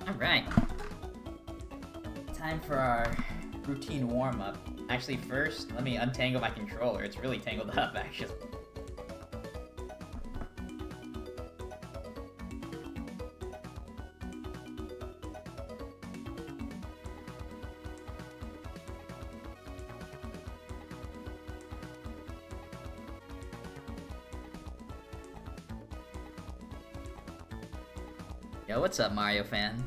Alright. Time for our routine warm-up. Actually, first, let me untangle my controller. It's really tangled up, actually. Yo, what's up, Mario fan?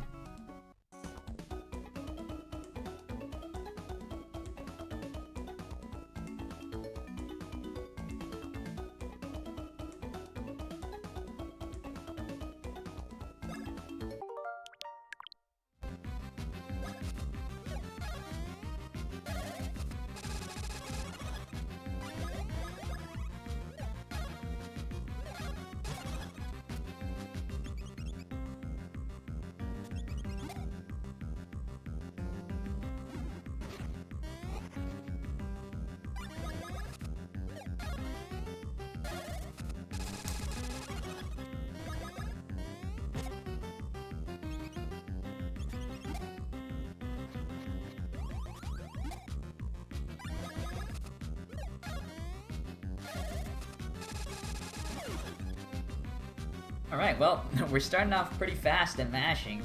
Alright, well, we're starting off pretty fast at mashing.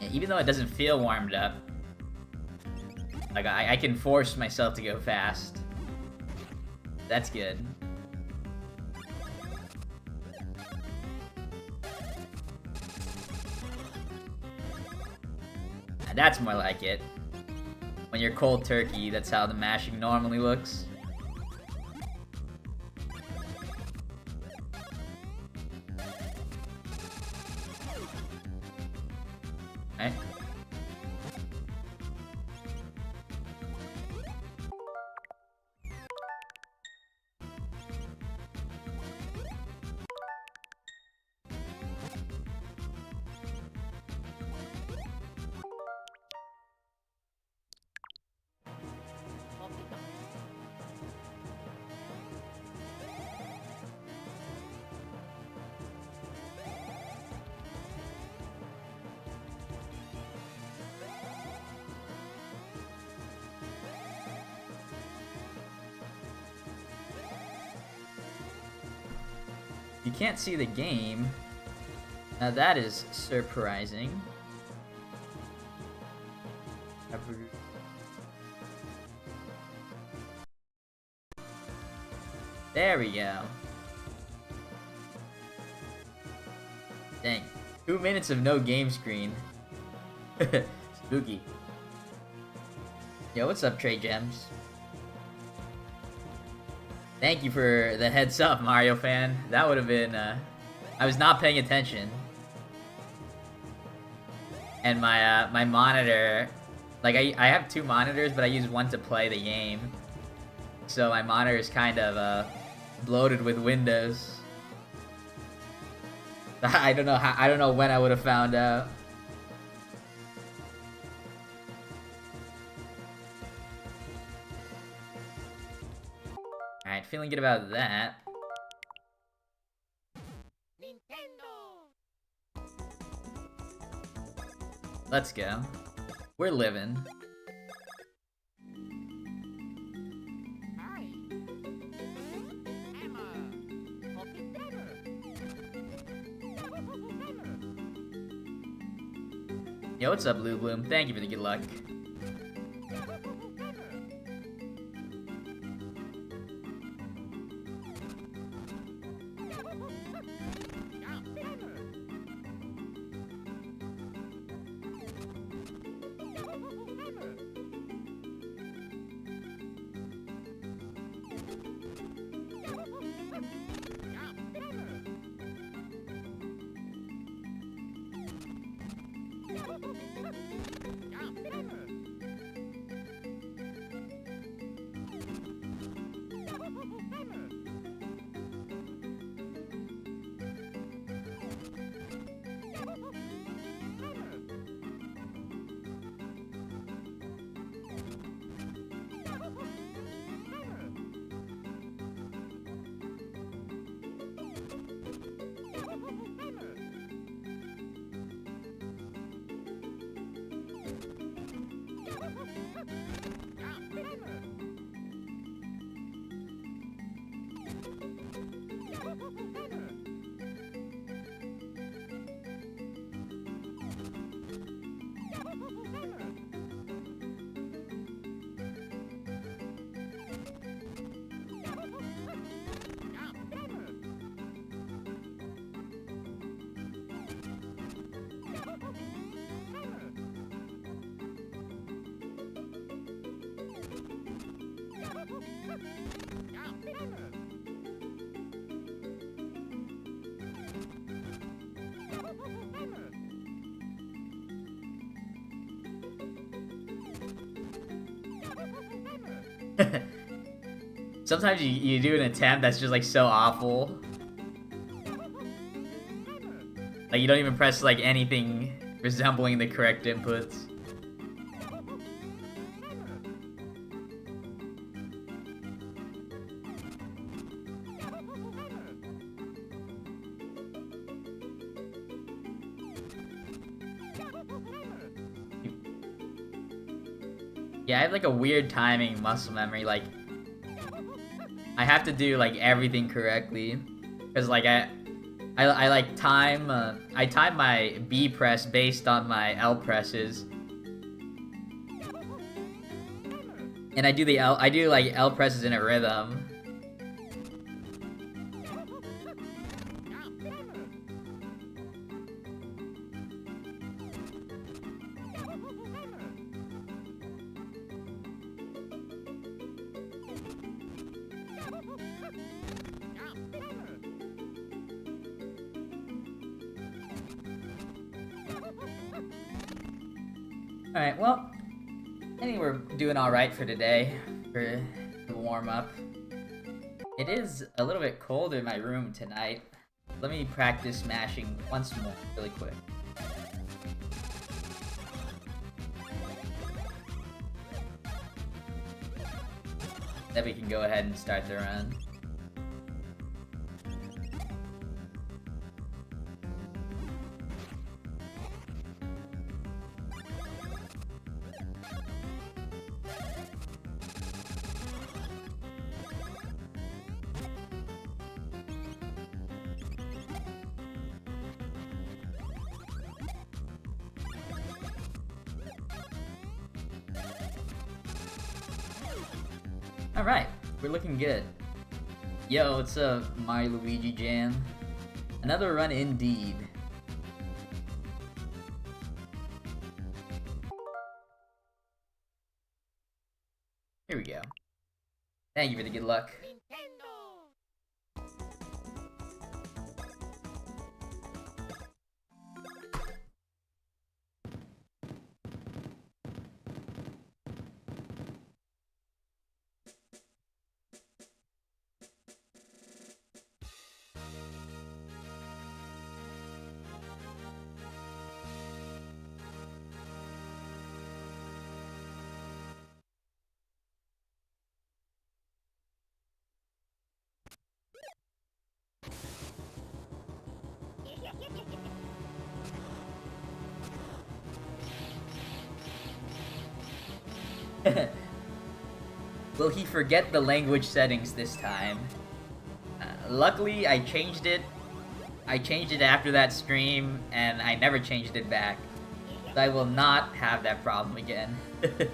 Yeah, even though it doesn't feel warmed up, like I can force myself to go fast. That's good. That's more like it. When you're cold turkey, that's how the mashing normally looks. Right? You can't see the game. Now that is surprising. There we go. Dang. 2 minutes of no game screen. Spooky. Yo, what's up, Trey Gems? Thank you for the heads up, Mario fan. That would have been, I was not paying attention. And my monitor, like I have 2 monitors, but I use one to play the game. So my monitor is kind of, bloated with windows. I don't know when I would have found out. Alright, feeling good about that. Nintendo. Let's go. We're living. Hi. I'm a pocket driver. Yo, what's up, Blue Bloom? Thank you for the good luck. Sometimes you do an attempt that's just like so awful. Like you don't even press like anything resembling the correct inputs. Yeah, I have like a weird timing muscle memory. Like I have to do like everything correctly, because like I like time. I time my B press based on my L presses, and I do like L presses in a rhythm. Alright, well, I think we're doing alright for today, for the warm-up. It is a little bit cold in my room tonight. Let me practice smashing once more, really quick. Then we can go ahead and start the run. Alright, we're looking good. Yo, what's up, Mario Luigi Jam? Another run indeed. Here we go. Thank you for the good luck. Will he forget the language settings this time? Luckily, I changed it. I changed it after that stream, and I never changed it back. So I will not have that problem again. But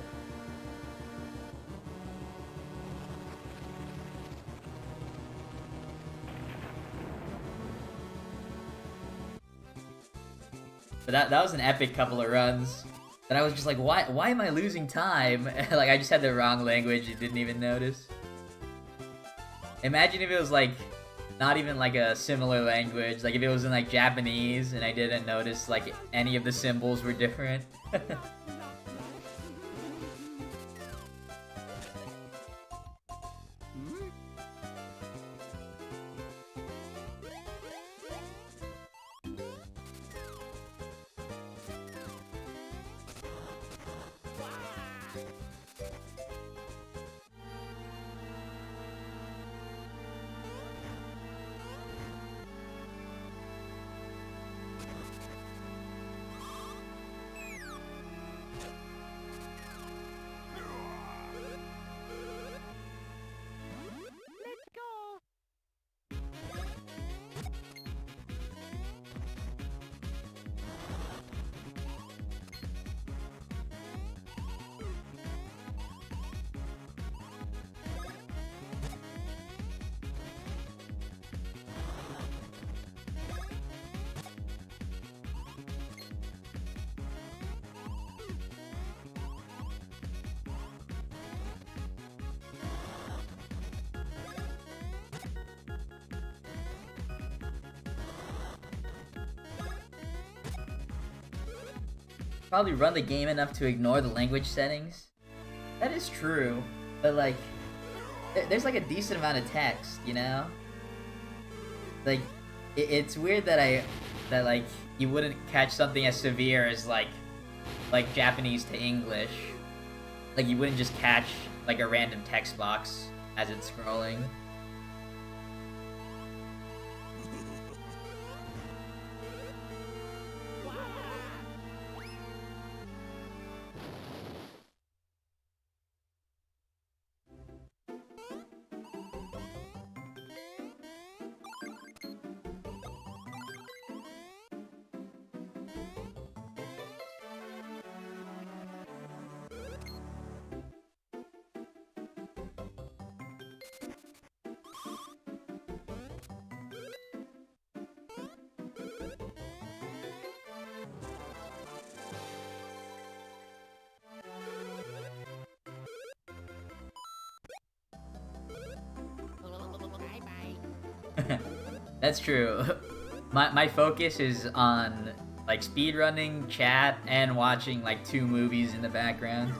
that was an epic couple of runs. That I was just like, why am I losing time? Like, I just had the wrong language and didn't even notice. Imagine if it was like, not even like a similar language. Like if it was in like Japanese and I didn't notice like any of the symbols were different. probably run the game enough to ignore the language settings. That is true, but like, there's like a decent amount of text, you know? Like, it's weird that like, you wouldn't catch something as severe as like Japanese to English. Like, you wouldn't just catch like a random text box as it's scrolling. That's true. My focus is on like speedrunning, chat, and watching like 2 movies in the background.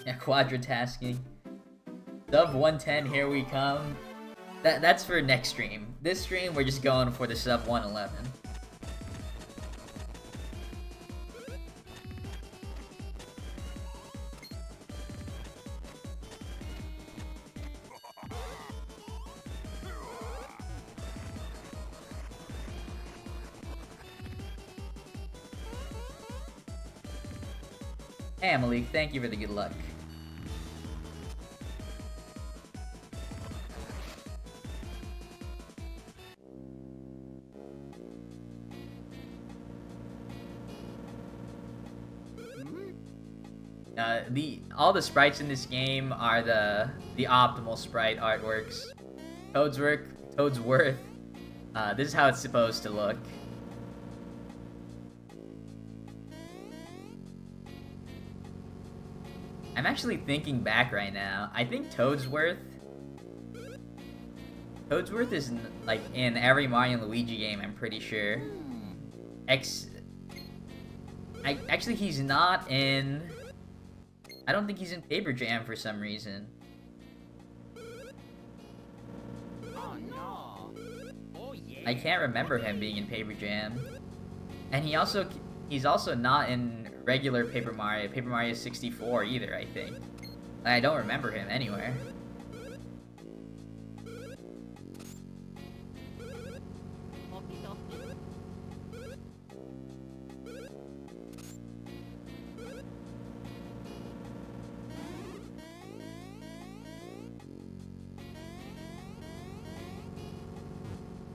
Yeah, quadratasking. Sub 110, here we come. That's for next stream. This stream, we're just going for the sub 111. Hey, Malik, thank you for the good luck. All the sprites in this game are the optimal sprite artworks. Toadsworth. This is how it's supposed to look. I'm actually thinking back right now. I think Toadsworth is like in every Mario and Luigi game, I'm pretty sure. Actually, he's not in... I don't think he's in Paper Jam for some reason. Oh no! Oh yeah! I can't remember him being in Paper Jam. And he's also not in regular Paper Mario 64 either, I think. I don't remember him anywhere.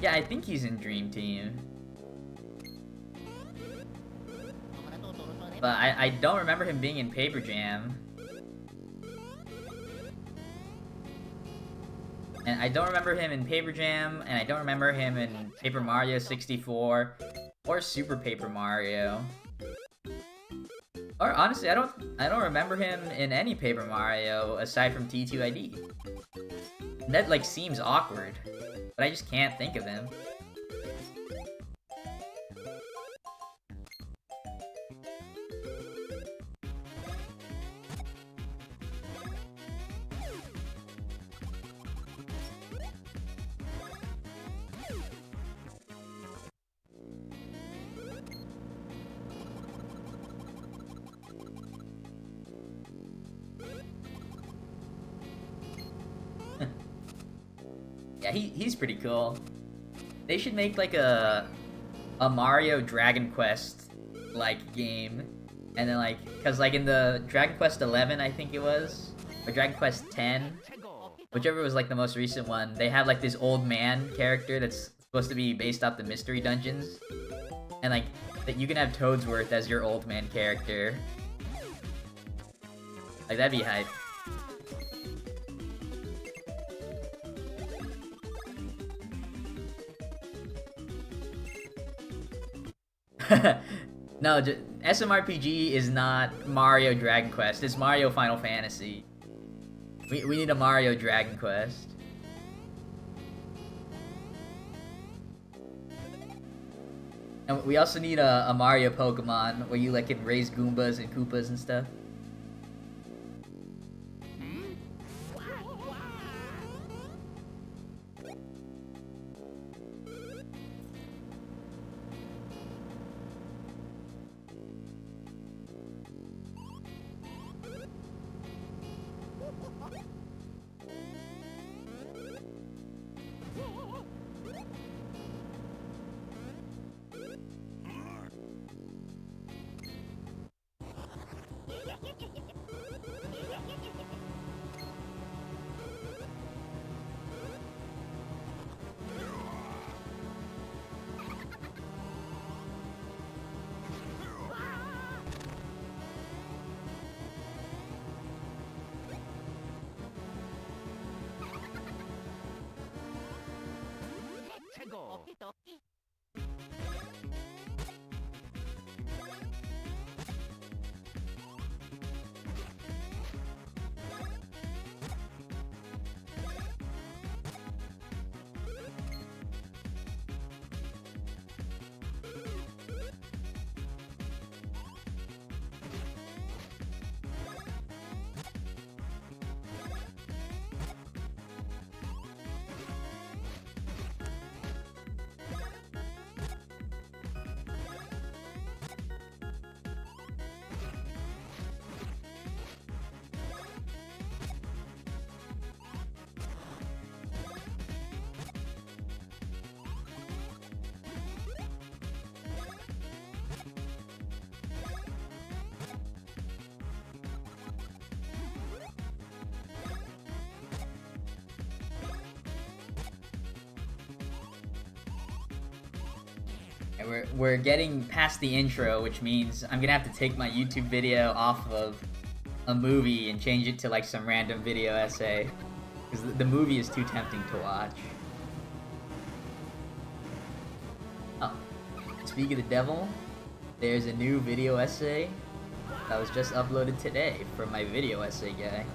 Yeah, I think he's in Dream Team. But I don't remember him being in Paper Jam. And I don't remember him in Paper Jam, and I don't remember him in Paper Mario 64 or Super Paper Mario. Or honestly, I don't remember him in any Paper Mario aside from T2ID. That like seems awkward, but I just can't think of him. Yeah, he's pretty cool. They should make like a Mario Dragon Quest like game, and then like, cause like in the Dragon Quest 11, I think it was, or Dragon Quest 10, whichever was like the most recent one, they have like this old man character that's supposed to be based off the mystery dungeons, and like that you can have Toadsworth as your old man character. Like, that'd be hype. No, SMRPG is not Mario Dragon Quest. It's Mario Final Fantasy. We need a Mario Dragon Quest. And we also need a Mario Pokemon where you like can raise Goombas and Koopas and stuff. And we're getting past the intro, which means I'm gonna have to take my YouTube video off of a movie and change it to like some random video essay. Because the movie is too tempting to watch. Oh, speak of the devil, there's a new video essay that was just uploaded today from my video essay guy.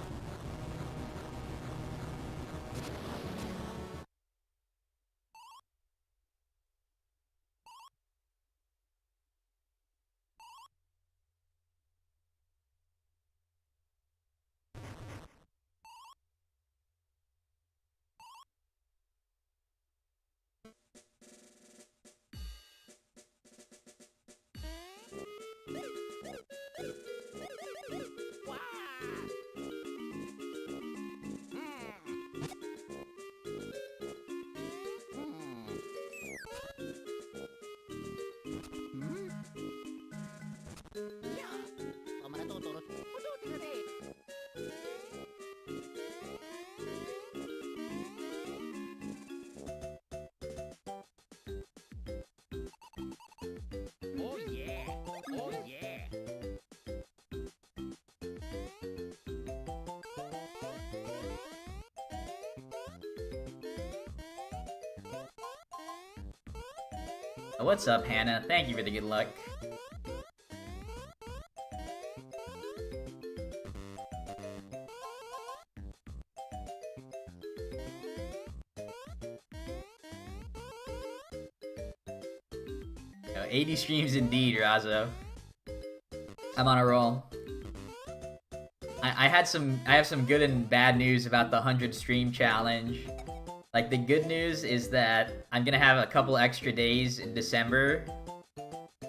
Oh yeah! Oh yeah! What's up, Hannah? Thank you for the good luck. Yo, 80 streams indeed, Razo. I'm on a roll. I have some good and bad news about the 100 stream challenge. Like, the good news is that I'm gonna have a couple extra days in December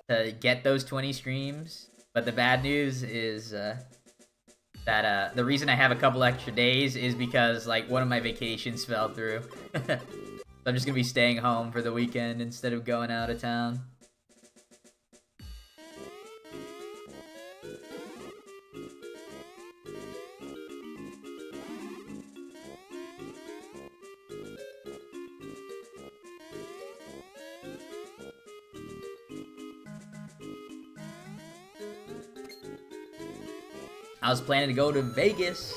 to get those 20 streams. But the bad news is that the reason I have a couple extra days is because, like, one of my vacations fell through. So I'm just gonna be staying home for the weekend instead of going out of town. I was planning to go to Vegas,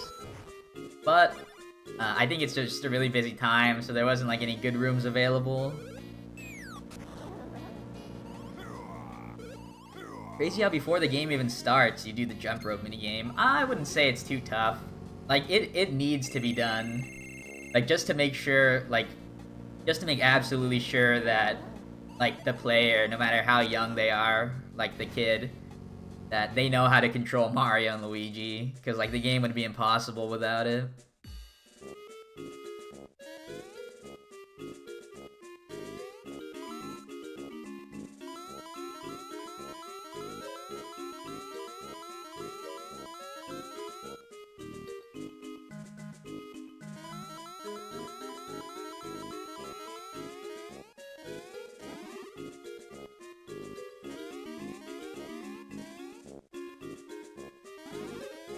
but I think it's just a really busy time, so there wasn't like any good rooms available. Crazy how before the game even starts, you do the jump rope minigame. I wouldn't say it's too tough. Like, it needs to be done. Like, just to make sure, like, just to make absolutely sure that, like, the player, no matter how young they are, like the kid, that they know how to control Mario and Luigi. Because, like, the game would be impossible without it.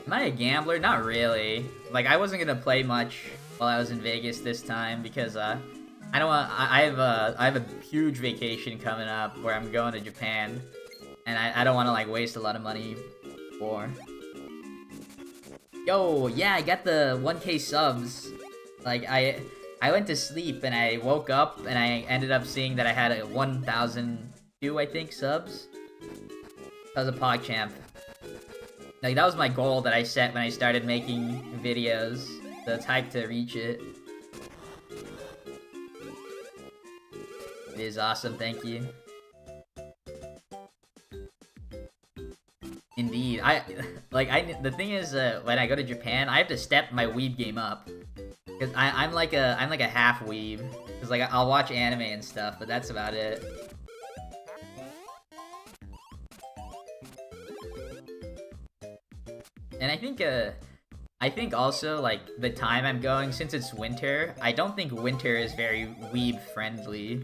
Am I a gambler? Not really. Like, I wasn't gonna play much while I was in Vegas this time because I don't want. I have a huge vacation coming up where I'm going to Japan, and I don't want to like waste a lot of money for. Yo, yeah, I got the 1K subs. Like I went to sleep and I woke up and I ended up seeing that I had a 1,002 I think subs. That was a PogChamp. Like, that was my goal that I set when I started making videos. So it's hyped to reach it. It is awesome, thank you. Indeed, the thing is, when I go to Japan, I have to step my weeb game up. Cause I'm like a half weeb. Cause like, I'll watch anime and stuff, but that's about it. And I think also, like, the time I'm going, since it's winter, I don't think winter is very weeb friendly,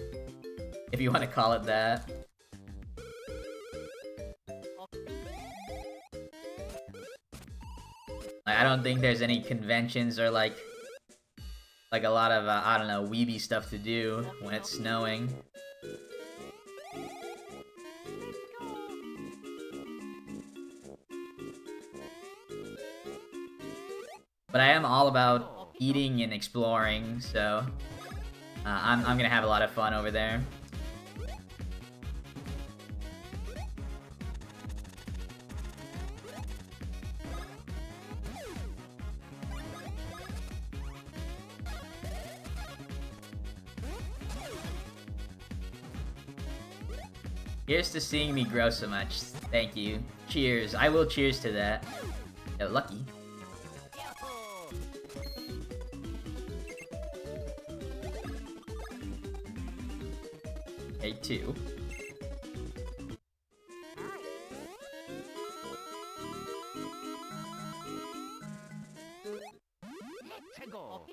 if you want to call it that. Like, I don't think there's any conventions or like a lot of, I don't know, weeby stuff to do when it's snowing. But I am all about eating and exploring, so I'm gonna have a lot of fun over there. Here's to seeing me grow so much. Thank you. Cheers. I will cheers to that. Yo, lucky. Okay, 2. Let's go.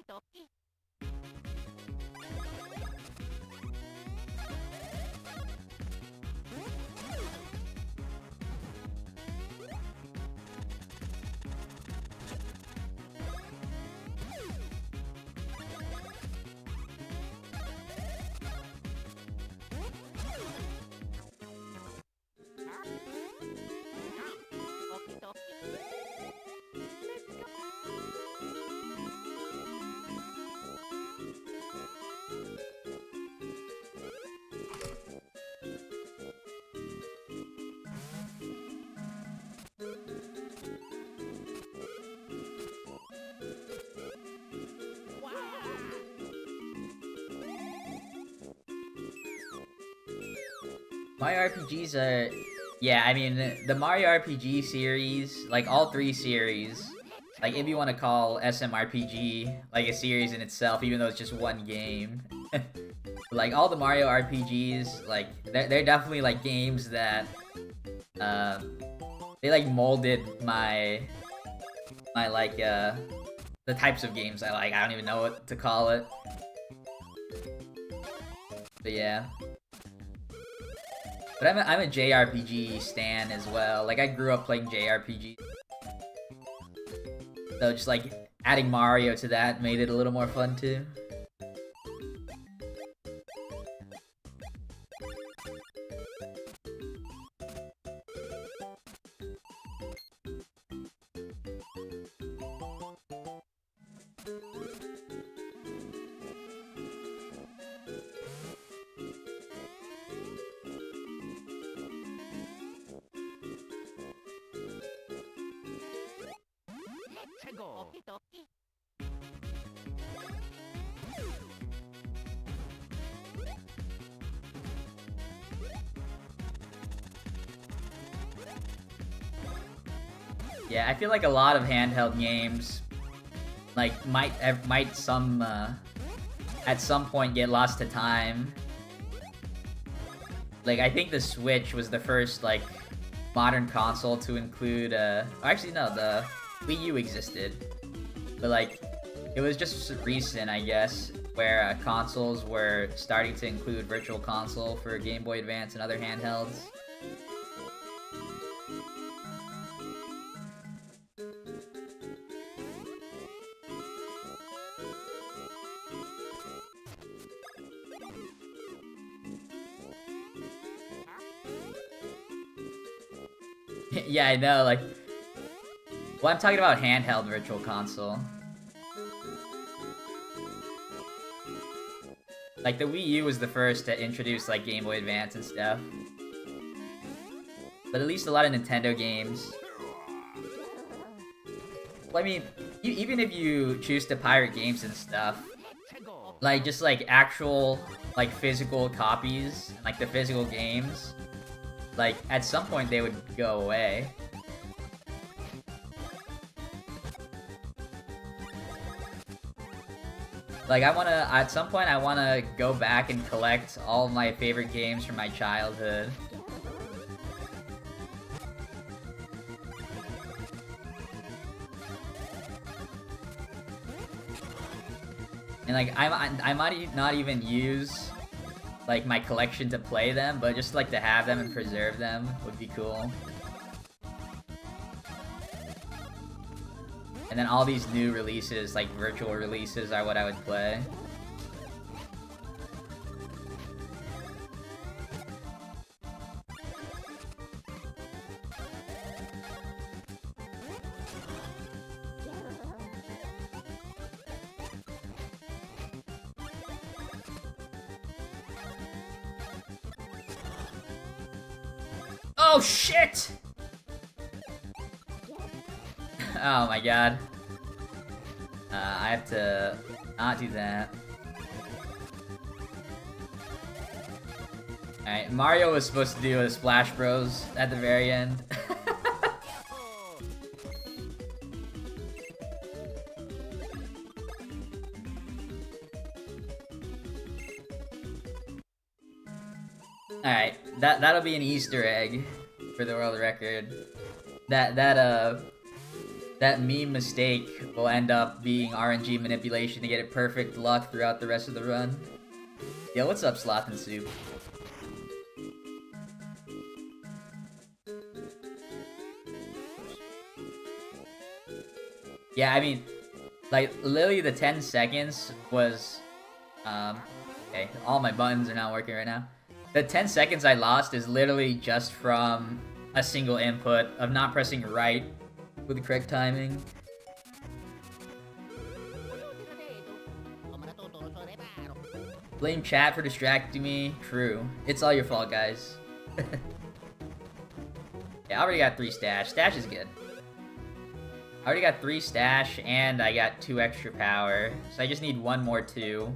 Mario RPGs are... Yeah, I mean, the Mario RPG series, like, all 3 series, like, if you want to call SMRPG, like, a series in itself, even though it's just one game. Like, all the Mario RPGs, like, they're definitely, like, games that, they, like, molded my, like, the types of games I like. I don't even know what to call it. But yeah. But I'm a JRPG stan as well. Like, I grew up playing JRPG. So just like adding Mario to that made it a little more fun too. 최고. Yeah, I feel like a lot of handheld games, like might some at some point get lost to time. Like I think the Switch was the first like modern console to include. Actually no, the Wii U existed, but like it was just recent, I guess, where consoles were starting to include Virtual Console for Game Boy Advance and other handhelds. Yeah, I know, like... Well, I'm talking about handheld Virtual Console. Like, the Wii U was the first to introduce, like, Game Boy Advance and stuff. But at least a lot of Nintendo games... Well, I mean, even if you choose to pirate games and stuff, like, just, like, actual, like, physical copies, like, the physical games... Like, at some point they would go away. Like, at some point I wanna go back and collect all of my favorite games from my childhood. And like, I might not even use like my collection to play them, but just like to have them and preserve them would be cool. And then all these new releases, like virtual releases, are what I would play. Oh shit! Oh my god. I have to not do that. Alright, Mario was supposed to do a Splash Bros at the very end. Alright, that'll be an Easter egg for the world record. That meme mistake will end up being RNG manipulation to get it perfect luck throughout the rest of the run. Yo, what's up, Sloth and Soup? Yeah, I mean, like, literally the 10 seconds was, okay, all my buttons are not working right now. The 10 seconds I lost is literally just from a single input of not pressing right with the correct timing. Blame chat for distracting me. True. It's all your fault, guys. Yeah, I already got 3 stash. Stash is good. I already got 3 stash, and I got 2 extra power. So I just need 1 more 2.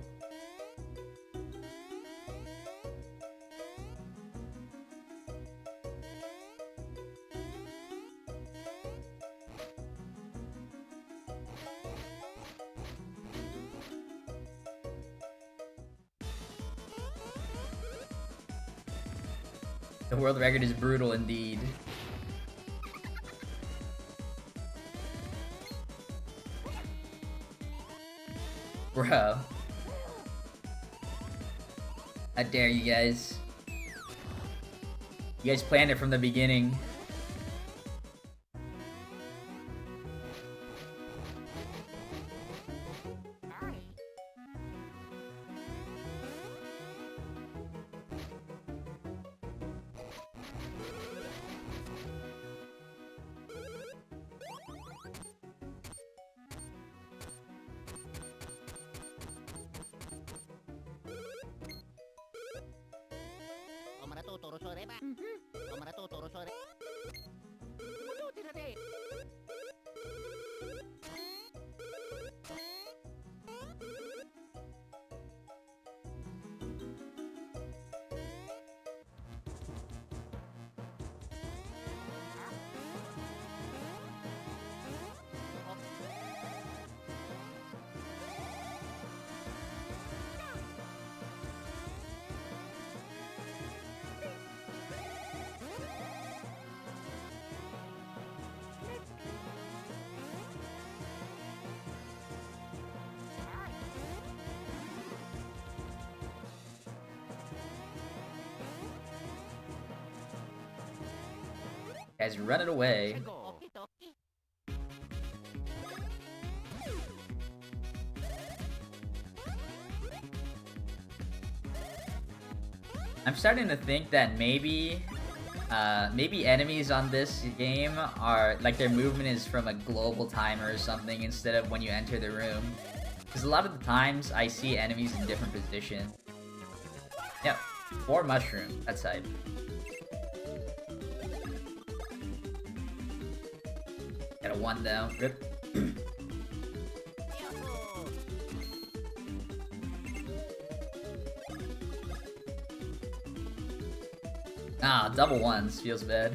The world record is brutal indeed. Bro. I dare you guys. You guys planned it from the beginning. Guys, run it away. I'm starting to think that maybe enemies on this game are like their movement is from a global timer or something instead of when you enter the room. Because a lot of the times I see enemies in different positions. Yep, 4 mushroom. That's hype. Got a 1 down. Rip. Ah, double 1s. Feels bad.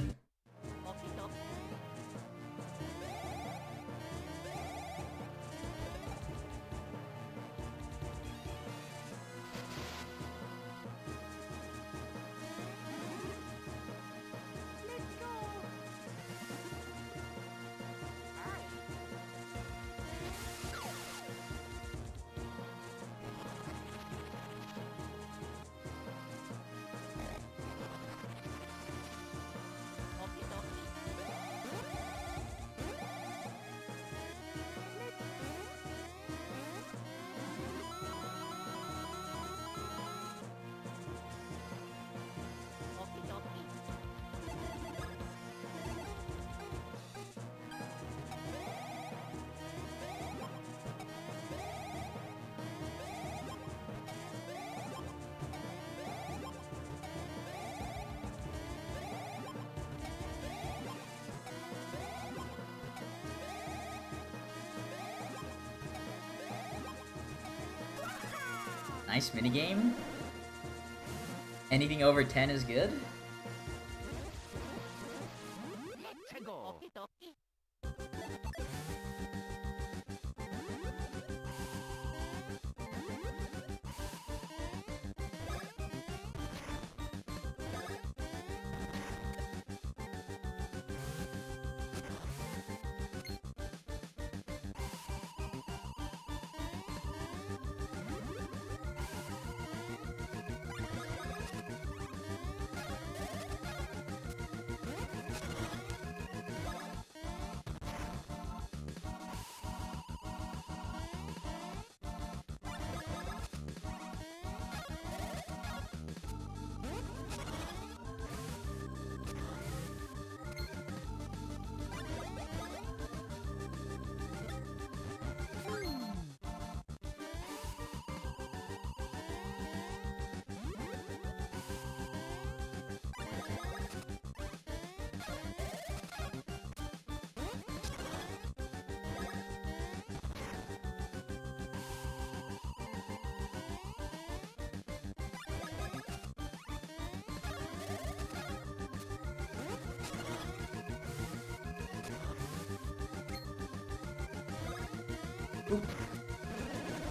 Nice minigame. Anything over 10 is good.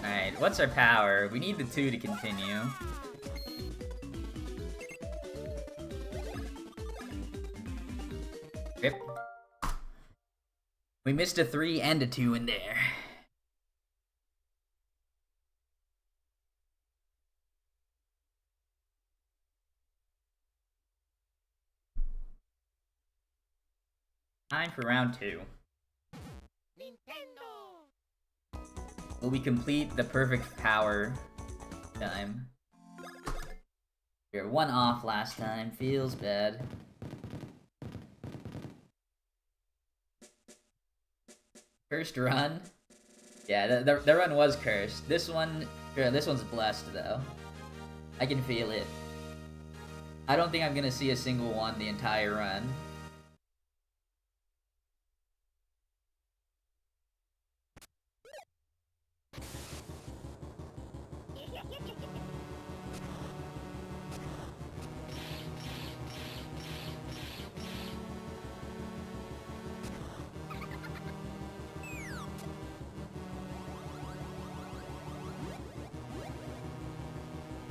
Alright, what's our power? We need the 2 to continue. Rip. We missed a 3 and a 2 in there. Time for round 2. Will we complete the perfect power time? We were 1 off last time. Feels bad. Cursed run? Yeah, the run was cursed. This one's blessed though. I can feel it. I don't think I'm gonna see a single one the entire run.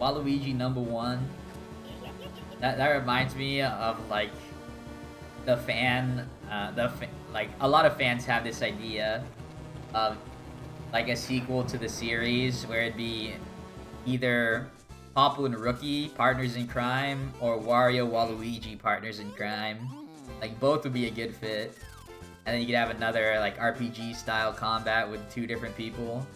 Waluigi #1. That reminds me of like the fan, like a lot of fans have this idea of like a sequel to the series where it'd be either Popple and Rookie Partners in Crime or Wario Waluigi Partners in Crime. Like both would be a good fit, and then you could have another like RPG style combat with 2 different people.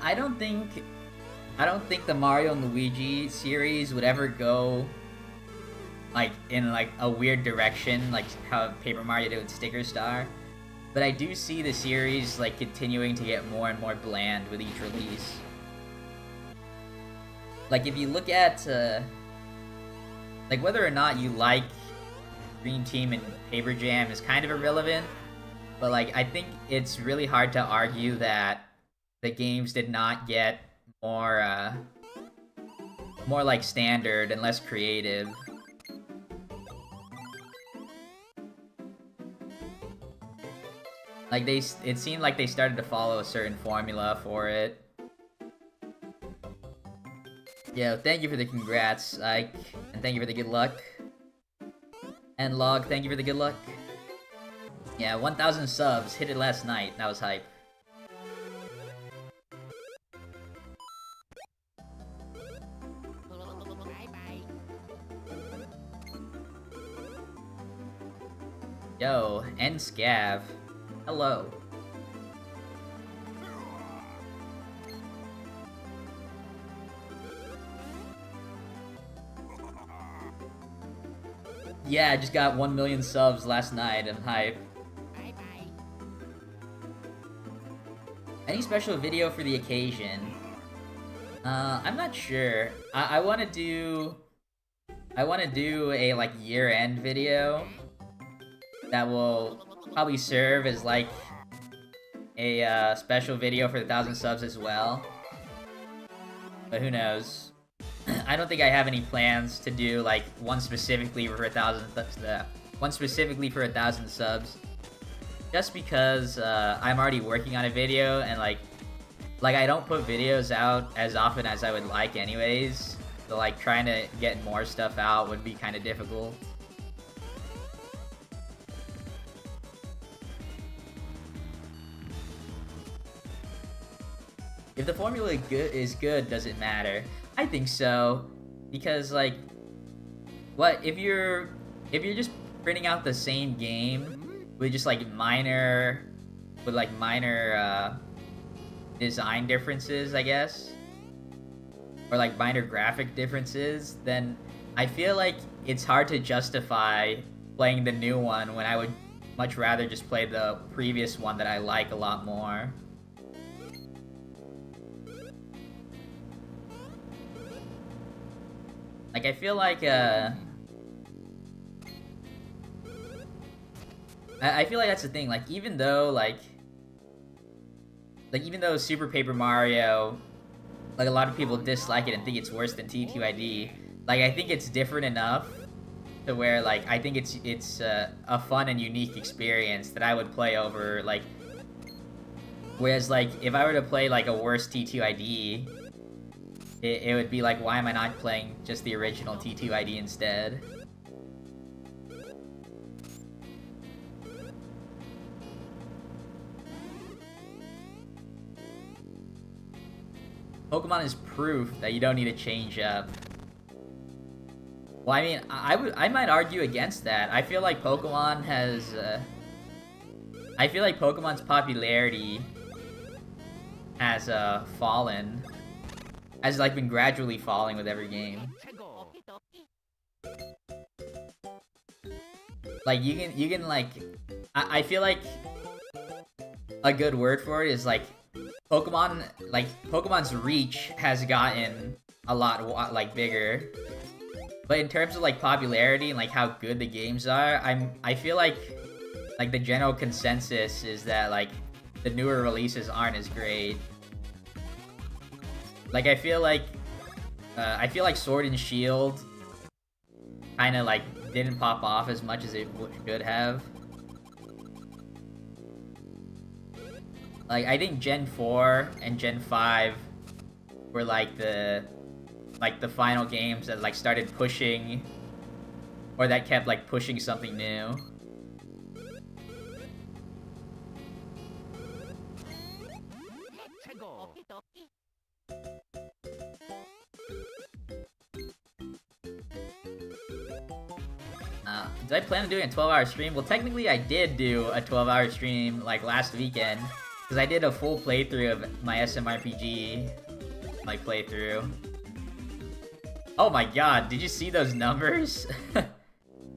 I don't think the Mario and Luigi series would ever go like in like a weird direction like how Paper Mario did with Sticker Star. But I do see the series like continuing to get more and more bland with each release. Like if you look at like whether or not you like Dream Team and Paper Jam is kind of irrelevant, but like I think it's really hard to argue that the games did not get more like standard and less creative. Like it seemed like they started to follow a certain formula for it. Yo, thank you for the congrats, Ike, and thank you for the good luck. And Log, thank you for the good luck. Yeah, 1,000 subs, hit it last night, that was hype. Yo, and Scav. Hello. Yeah, I just got 1 million subs last night. I'm hype. Any special video for the occasion? I'm not sure. I want to do a like year-end video that will probably serve as like a special video for the 1,000 subs as well. But who knows? I don't think I have any plans to do like one specifically for 1,000 subs. Just because I'm already working on a video and like I don't put videos out as often as I would like anyways. So like trying to get more stuff out would be kind of difficult. If the formula is good, does it matter? I think so, because like, what if you're just printing out the same game with just like minor design differences, I guess, or like minor graphic differences, then I feel like it's hard to justify playing the new one when I would much rather just play the previous one that I like a lot more. Like, I feel like, I feel like that's the thing, like, even though, even though Super Paper Mario, like, a lot of people dislike it and think it's worse than T2ID, like, I think it's different enough to where, like, I think it's a fun and unique experience that I would play over, like, whereas, like, if I were to play, like, a worse T2ID, it would be like, why am I not playing just the original T2ID instead? Pokemon is proof that you don't need to change up. Well, I mean, I might argue against that. I feel like Pokemon has, I feel like Pokemon's popularity has, fallen. Has, like, been gradually falling with every game. Like, you can, like... I feel like a good word for it is, like, Pokemon's reach has gotten a lot, like, bigger. But in terms of, like, popularity and, like, how good the games are, I feel like, the general consensus is that, like, the newer releases aren't as great. Like, I feel like Sword and Shield kind of, like, didn't pop off as much as it should have. Like, I think Gen 4 and Gen 5 were, like, the final games that, like, started pushing, or that kept, like, pushing something new. Did I plan on doing a 12-hour stream? Well, technically I did do a 12-hour stream, like, last weekend. Because I did a full playthrough of my SMRPG, like, playthrough. Oh my god, did you see those numbers?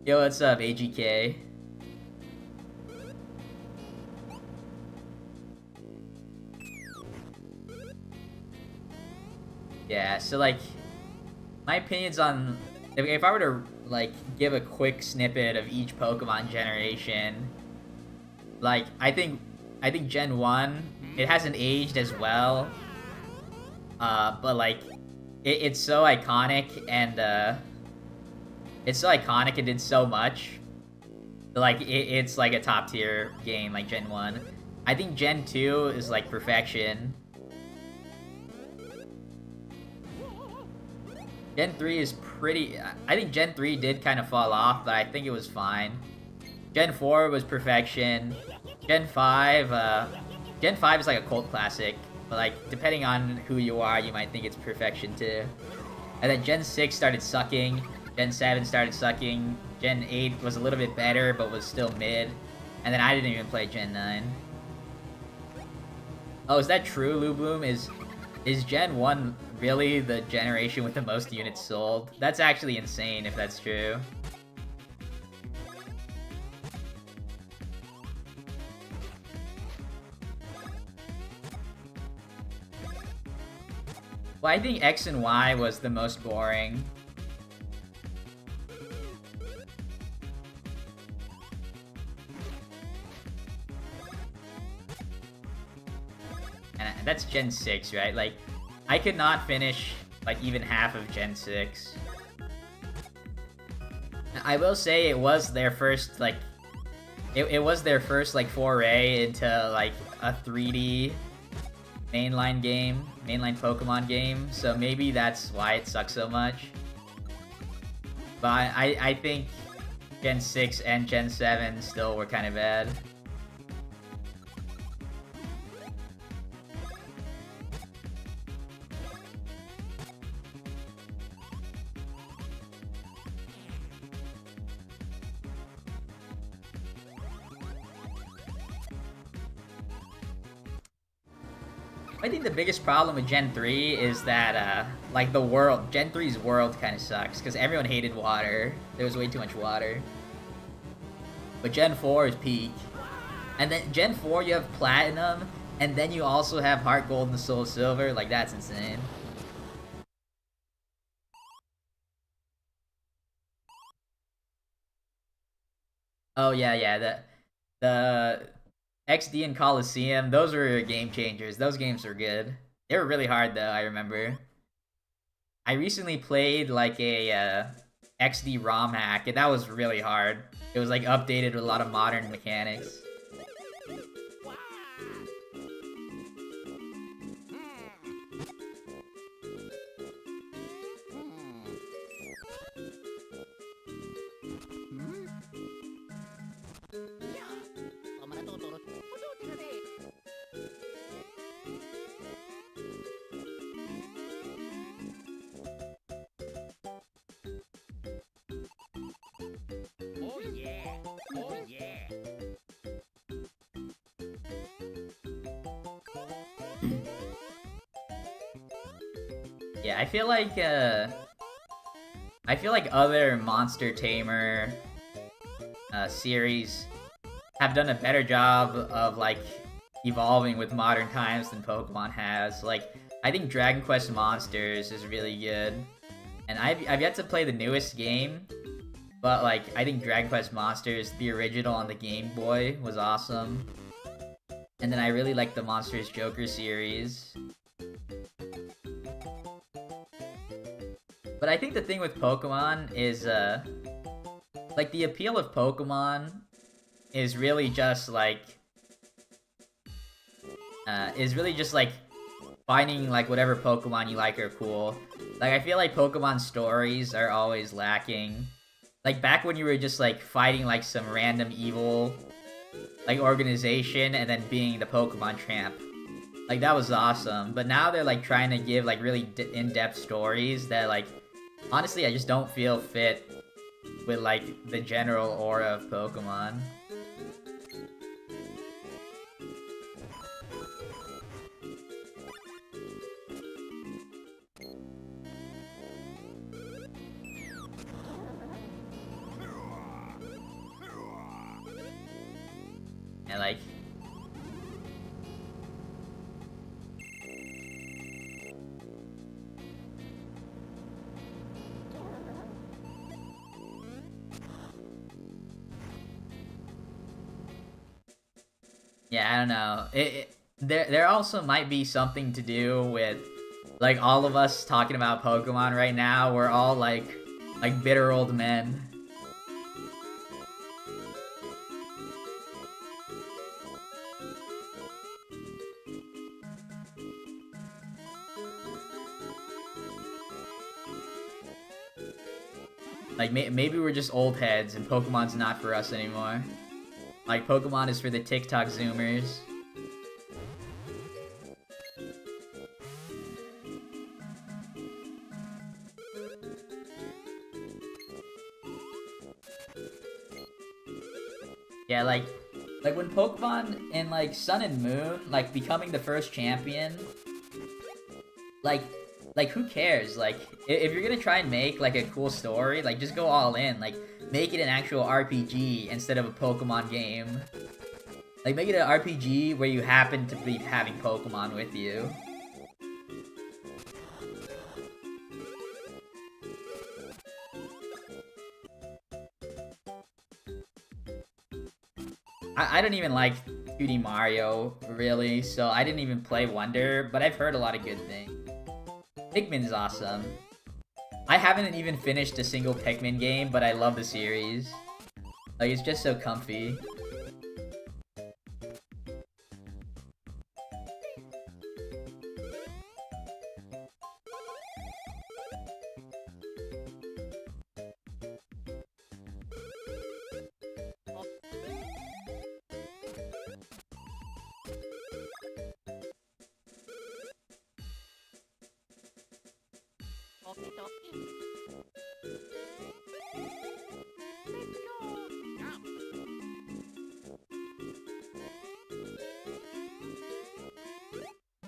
Yo, what's up, AGK? Yeah, so, like, my opinions on... If I were to, like, give a quick snippet of each Pokemon generation, like, I think Gen 1, it hasn't aged as well, but, like, it's so iconic, and, it's so iconic and did so much. Like, it's, like, a top-tier game, like Gen 1. I think Gen 2 is, like, perfection. Gen 3 is pretty... I think Gen 3 did kind of fall off, but I think it was fine. Gen 4 was perfection. Gen 5 is like a cult classic, but, like, depending on who you are, you might think it's perfection too. And then Gen 6 started sucking. Gen 7 started sucking. Gen 8 was a little bit better, but was still mid. And then I didn't even play Gen 9. Oh, is that true, Lou Bloom? Is Gen 1 really the generation with the most units sold? That's actually insane if that's true. Well, I think X and Y was the most boring. And that's Gen 6, right? Like, I could not finish, like, even half of Gen 6. I will say it was their first, like... It was their first, like, foray into, like, a 3D mainline game. Mainline Pokemon game. So maybe that's why it sucks so much. But I think Gen 6 and Gen 7 still were kind of bad. I think the biggest problem with Gen 3 is that, like, the world, Gen 3's world kind of sucks, because everyone hated water. There was way too much water. But Gen 4 is peak. And then Gen 4 you have Platinum, and then you also have Heart Gold and Soul Silver. Like, that's insane. Oh yeah. The XD and Coliseum, those were game changers. Those games were good. They were really hard though, I remember. I recently played like a XD ROM hack, and that was really hard. It was like updated with a lot of modern mechanics. Oh yeah. Oh yeah. Yeah, I feel like other Monster Tamer series have done a better job of like evolving with modern times than Pokemon has. Like, I think Dragon Quest Monsters is really good, and I've yet to play the newest game, but like I think Dragon Quest Monsters, the original on the Game Boy, was awesome. And then I really like the Monsters Joker series. But I think the thing with Pokemon is, like, the appeal of Pokemon is really just like, finding like whatever Pokemon you like are cool. Like, I feel like Pokemon stories are always lacking. Like, back when you were just like fighting like some random evil like organization and then being the Pokemon champ, like that was awesome. But now they're like trying to give like really in-depth stories that like honestly I just don't feel fit with like the general aura of Pokemon. And like, yeah, I don't know. There also might be something to do with like all of us talking about Pokemon right now. We're all like bitter old men. Like, maybe we're just old heads and Pokemon's not for us anymore. Like, Pokemon is for the TikTok Zoomers. Yeah, like when Pokemon in like Sun and Moon, like becoming the first champion, like who cares? Like, if you're gonna try and make like a cool story, like just go all in. Like, make it an actual RPG instead of a Pokemon game. Like, make it an RPG where you happen to be having Pokemon with you. I don't even like 2D Mario, really, so I didn't even play Wonder, but I've heard a lot of good things. Pikmin's awesome. I haven't even finished a single Pikmin game, but I love the series. Like, it's just so comfy.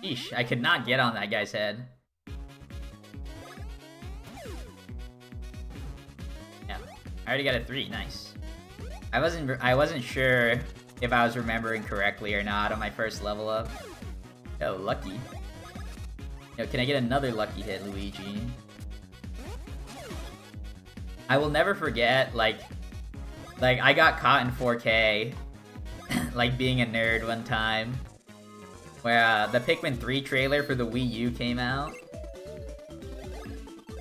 Sheesh, I could not get on that guy's head. Yeah, I already got a 3, nice. I wasn't sure if I was remembering correctly or not on my first level up. Oh, lucky. Yo, can I get another lucky hit, Luigi? I will never forget, like I got caught in 4K, like being a nerd one time, where the Pikmin 3 trailer for the Wii U came out.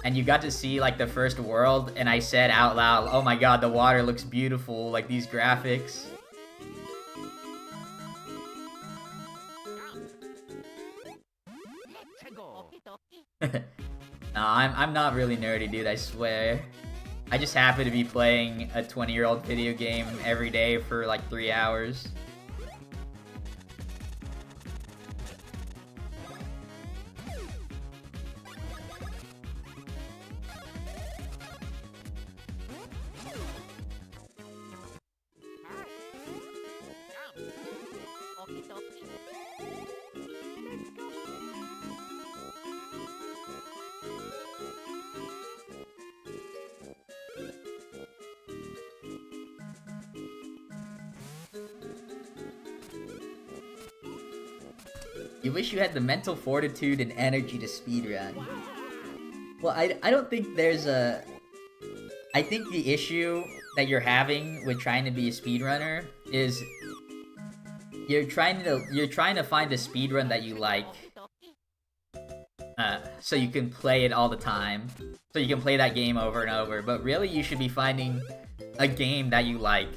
And you got to see, like, the first world, and I said out loud, oh my god, the water looks beautiful, like, these graphics. No, I'm not really nerdy, dude, I swear. I just happen to be playing a 20-year-old video game every day for, like, 3 hours. You wish you had the mental fortitude and energy to speedrun. Well, I don't think there's a... I think the issue that you're having with trying to be a speedrunner is you're trying to find a speedrun that you like, so you can play it all the time, so you can play that game over and over. But really, you should be finding a game that you like,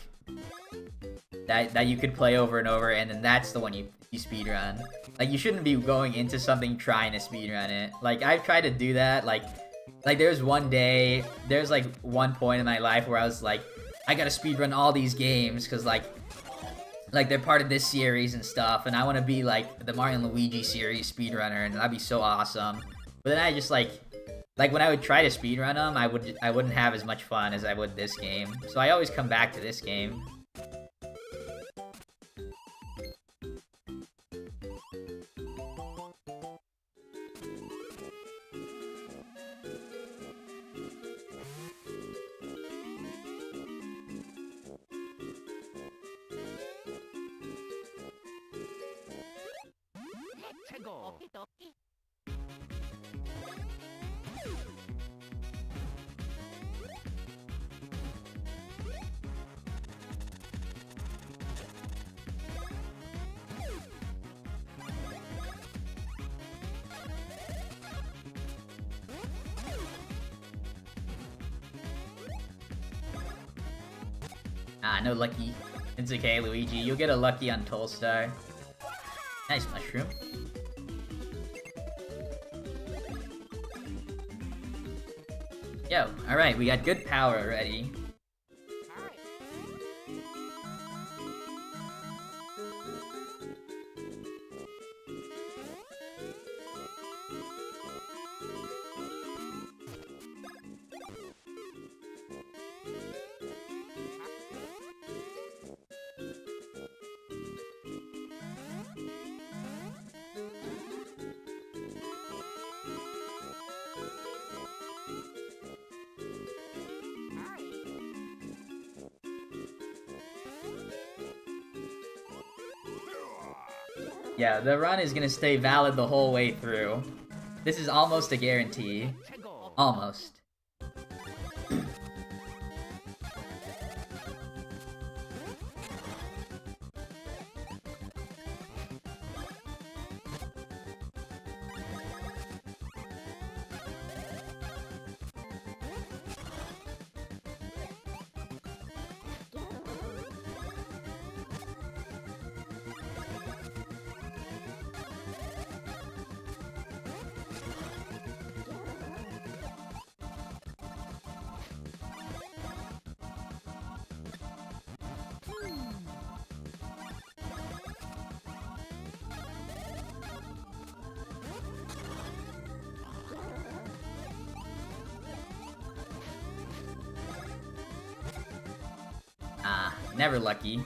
that you could play over and over, and then that's the one you speedrun. Like, you shouldn't be going into something trying to speedrun it. Like, I've tried to do that. Like there's one point in my life where I was like, I gotta speedrun all these games because like they're part of this series and stuff, and I want to be like the Mario and Luigi series speedrunner, and that'd be so awesome. But then I just like when I would try to speedrun them, I wouldn't have as much fun as I would this game. So I always come back to this game. Ah, no lucky. It's okay, Luigi. You'll get a lucky on Tolstar. Nice mushroom. Yo, alright, we got good power already. Yeah, the run is gonna stay valid the whole way through. This is almost a guarantee. Almost. Ah, never lucky.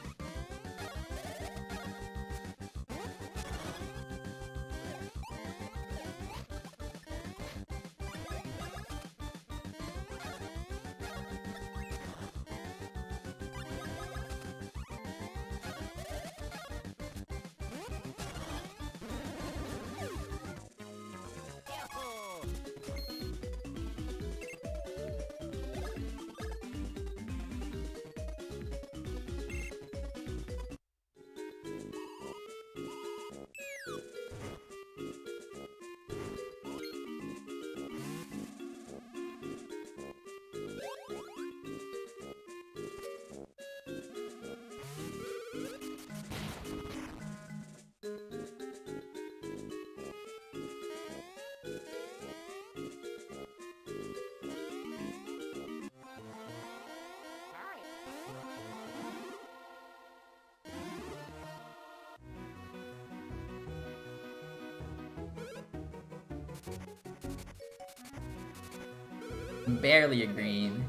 Barely a green.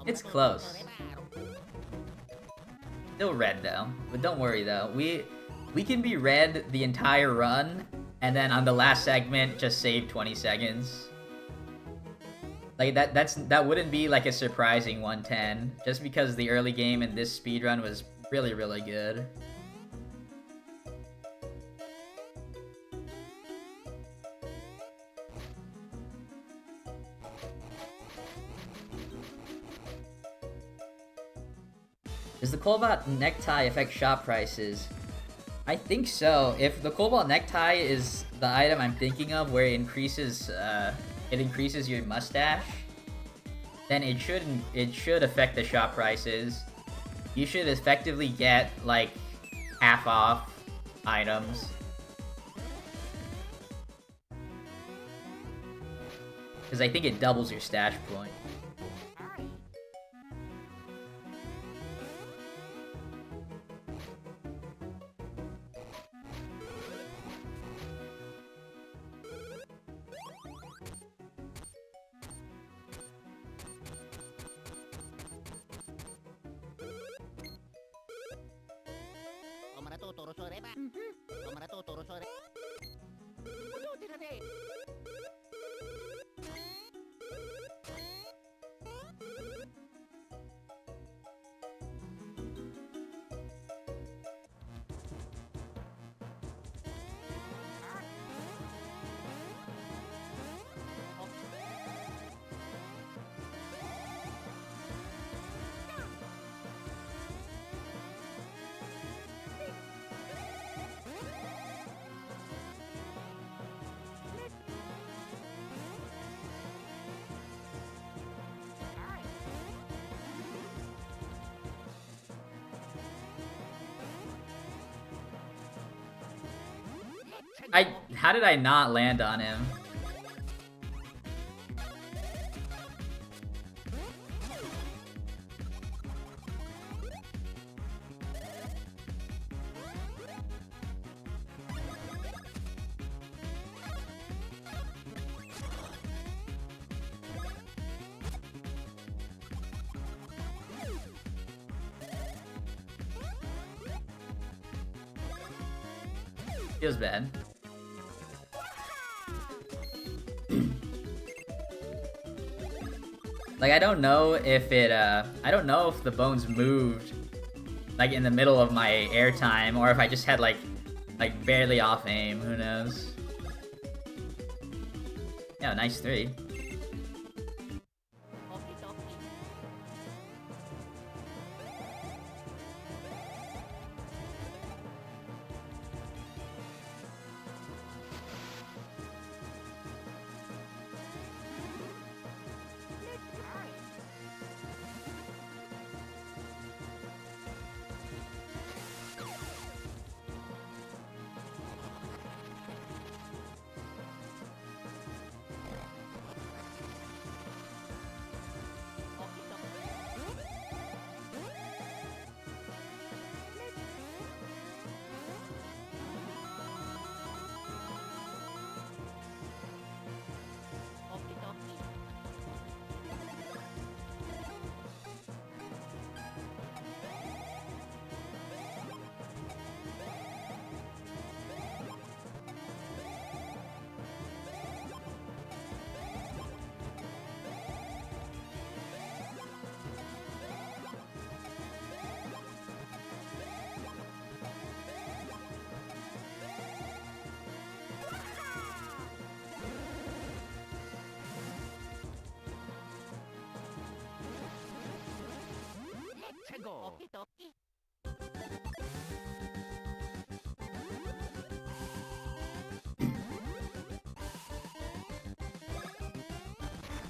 It's close. Still red though. But don't worry though. We can be red the entire run, and then on the last segment just save 20 seconds. Like that wouldn't be like a surprising 110, just because the early game in this speedrun was really, really good. Does the Cobalt necktie affect shop prices? I think so. If the Cobalt necktie is the item I'm thinking of, where it increases your mustache, then it should affect the shop prices. You should effectively get like half off items. Because I think it doubles your stash point. How did I not land on him? Feels bad. Like, I don't know if the bones moved, like, in the middle of my airtime, or if I just had, like barely off aim, who knows? Yeah, nice 3.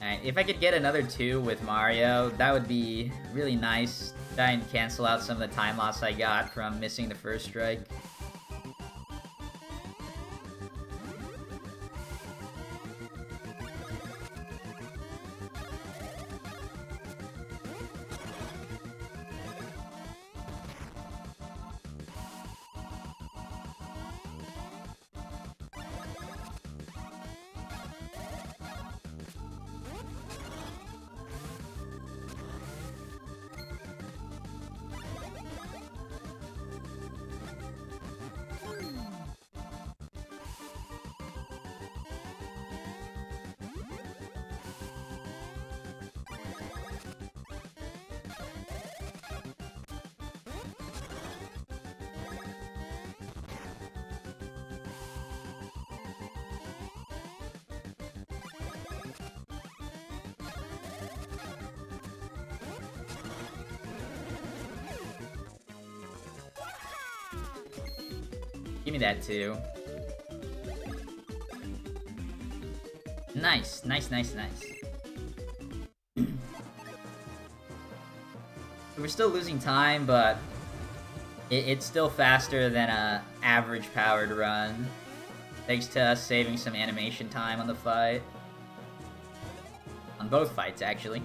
Alright, if I could get another 2 with Mario, that would be really nice. Try and cancel out some of the time loss I got from missing the first strike. Give me that too. Nice, nice, nice, nice. We're still losing time, but it's still faster than a average powered run. Thanks to us saving some animation time on the fight. On both fights, actually.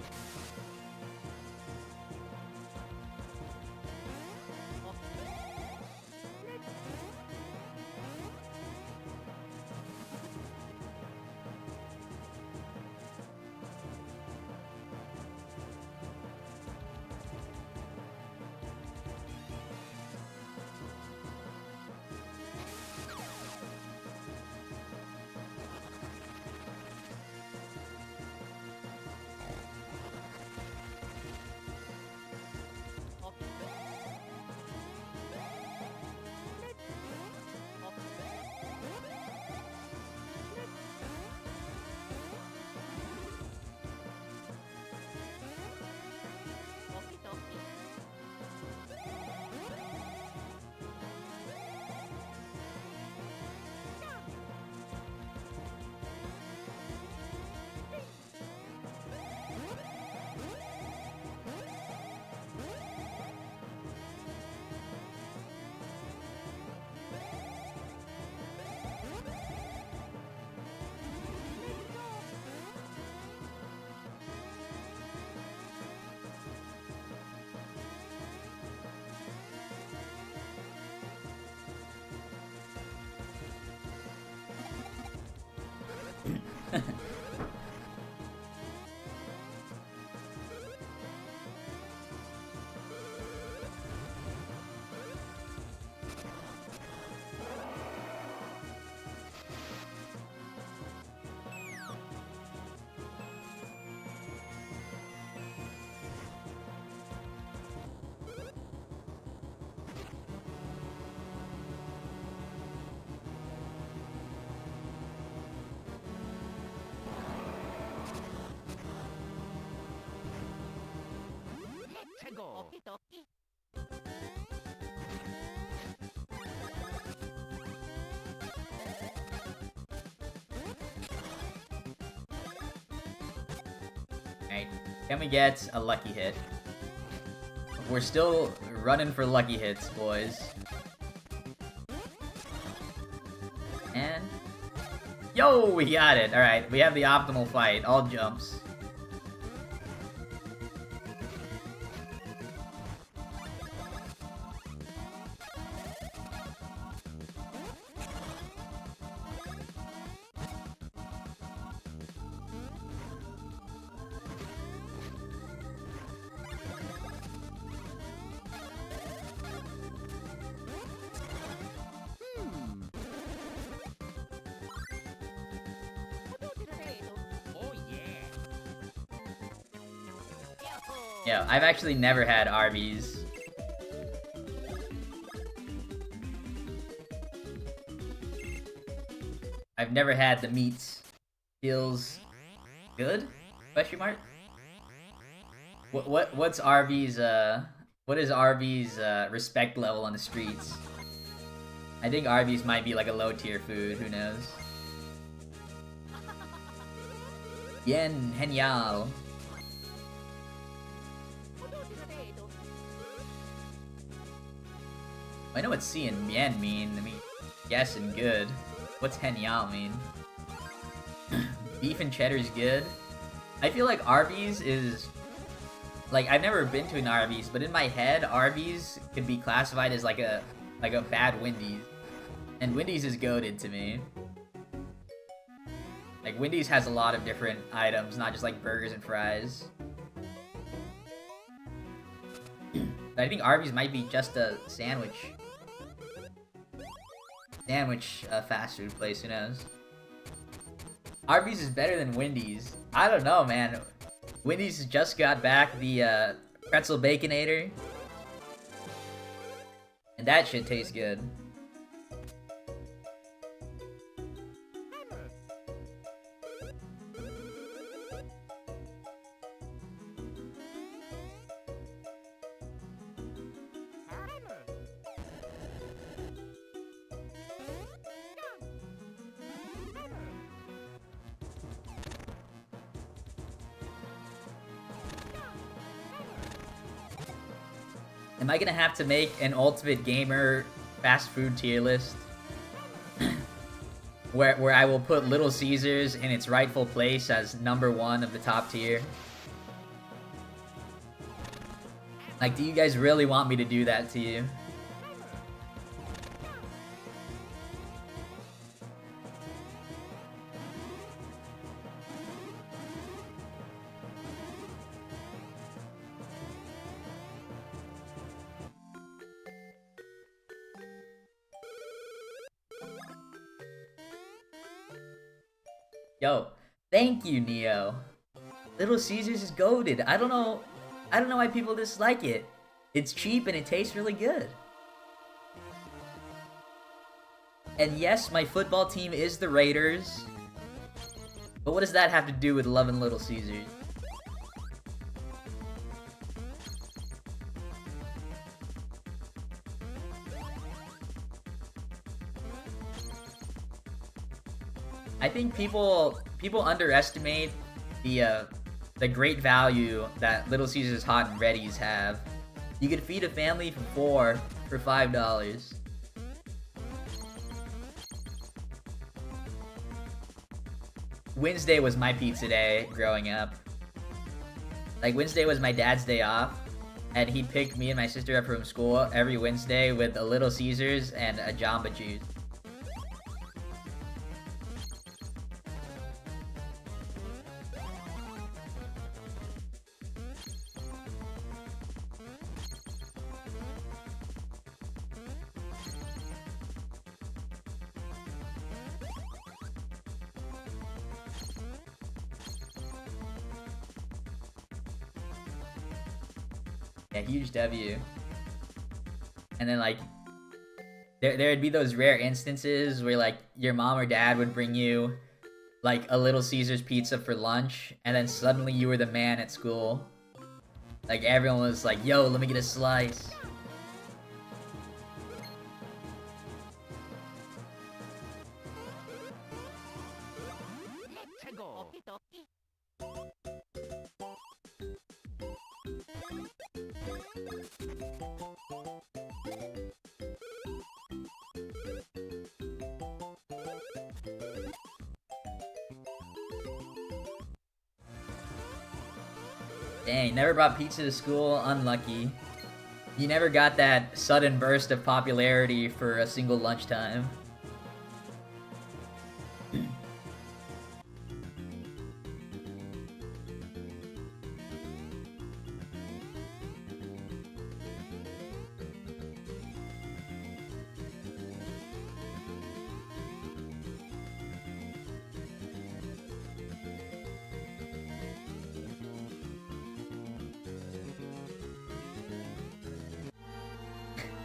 Let's go. Okie dokie. Alright, can we get a lucky hit? We're still running for lucky hits, boys. And... Yo, we got it! Alright, we have the optimal fight. All jumps. Oh yeah. Yeah, I've actually never had Arby's. I've never had the meats. Feels good? Question mark? What's Arby's what is Arby's respect level on the streets? I think Arby's might be like a low tier food, who knows? Bien, genial. I know what C and bien mean. I mean, yes and good. What's genial mean? Beef and cheddar's good. I feel like Arby's is... Like, I've never been to an Arby's, but in my head, Arby's could be classified as like a bad Wendy's. And Wendy's is goated to me. Like, Wendy's has a lot of different items, not just like burgers and fries. But I think Arby's might be just a sandwich fast food place, who knows? Arby's is better than Wendy's. I don't know, man. Wendy's just got back the pretzel baconator. And that shit tastes good. Am I gonna have to make an Ultimate Gamer fast food tier list? where I will put Little Caesars in its rightful place as #1 of the top tier? Like, do you guys really want me to do that to you? Yo, thank you, Neo. Little Caesars is goated. I don't know why people dislike it. It's cheap and it tastes really good. And yes, my football team is the Raiders. But what does that have to do with loving Little Caesars? I think people underestimate the great value that Little Caesars Hot and Ready's have. You could feed a family of 4 for $5. Wednesday was my pizza day growing up. Like, Wednesday was my dad's day off, and he'd pick me and my sister up from school every Wednesday with a Little Caesars and a Jamba Juice. Yeah, huge W. And then, like, there'd be those rare instances where, like, your mom or dad would bring you, like, a Little Caesars pizza for lunch, and then suddenly you were the man at school. Like, everyone was like, yo, let me get a slice. Let's go. Okie dokie. Dang, never brought pizza to school? Unlucky. You never got that sudden burst of popularity for a single lunchtime.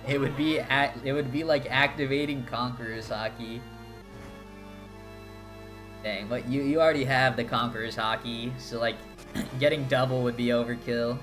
It would be like activating Conqueror's Hockey. Dang, but you already have the Conqueror's Hockey, so like getting double would be overkill.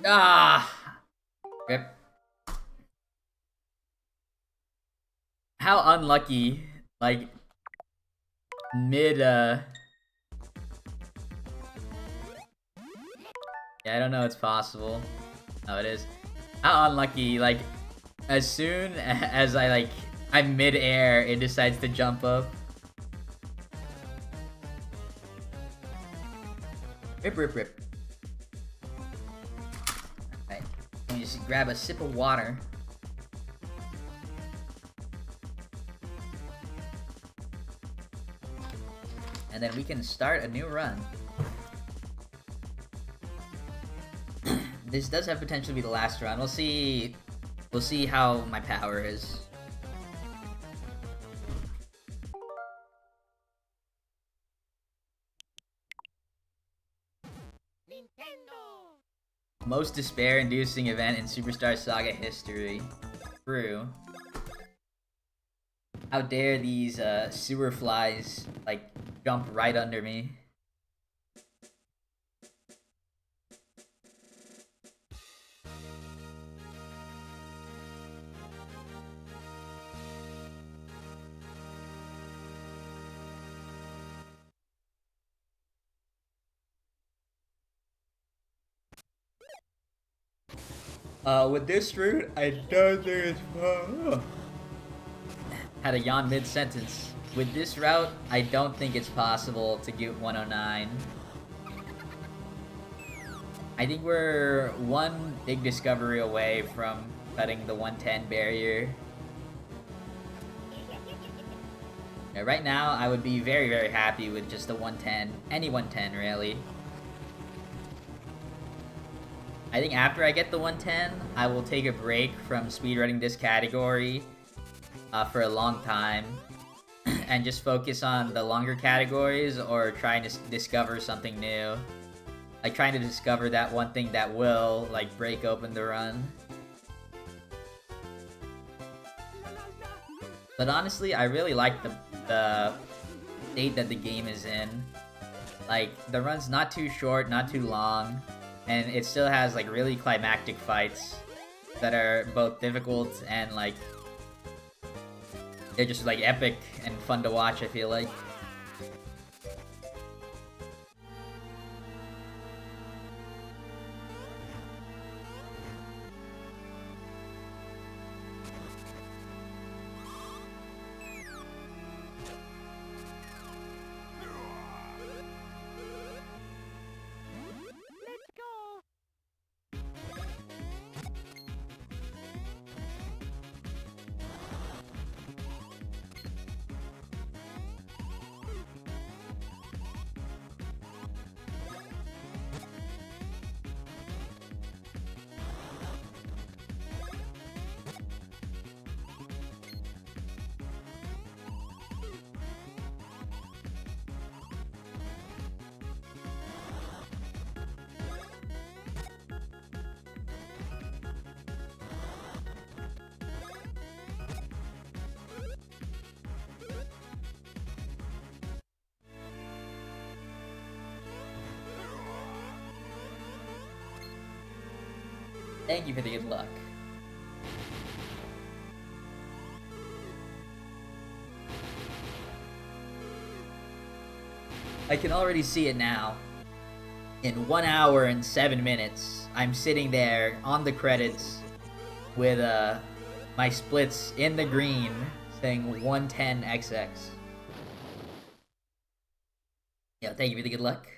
Ah! Rip. How unlucky. Like, mid, Yeah, I don't know it's possible. Oh, it is. How unlucky, like, as soon as I'm mid-air, it decides to jump up. Rip, rip, rip. Alright, let me just grab a sip of water. And then we can start a new run. This does have potential to be the last run. We'll see how my power is. Nintendo. Most despair-inducing event in Superstar Saga history. True. How dare these sewer flies like jump right under me? With this route, I don't think it's... Had a yawn mid-sentence. With this route, I don't think it's possible to get 109. I think we're one big discovery away from cutting the 110 barrier. Yeah, right now, I would be very, very happy with just the 110. Any 110, really. I think after I get the 110, I will take a break from speedrunning this category for a long time and just focus on the longer categories or trying to discover something new. Like trying to discover that one thing that will like break open the run. But honestly, I really like the state that the game is in. Like, the run's not too short, not too long, and it still has like really climactic fights that are both difficult and like they're just like epic and fun to watch, I feel like. Let's go. Thank you for the good luck. I can already see it now. In 1 hour and 7 minutes, I'm sitting there on the credits with my splits in the green saying 110XX. Yeah, thank you for the good luck.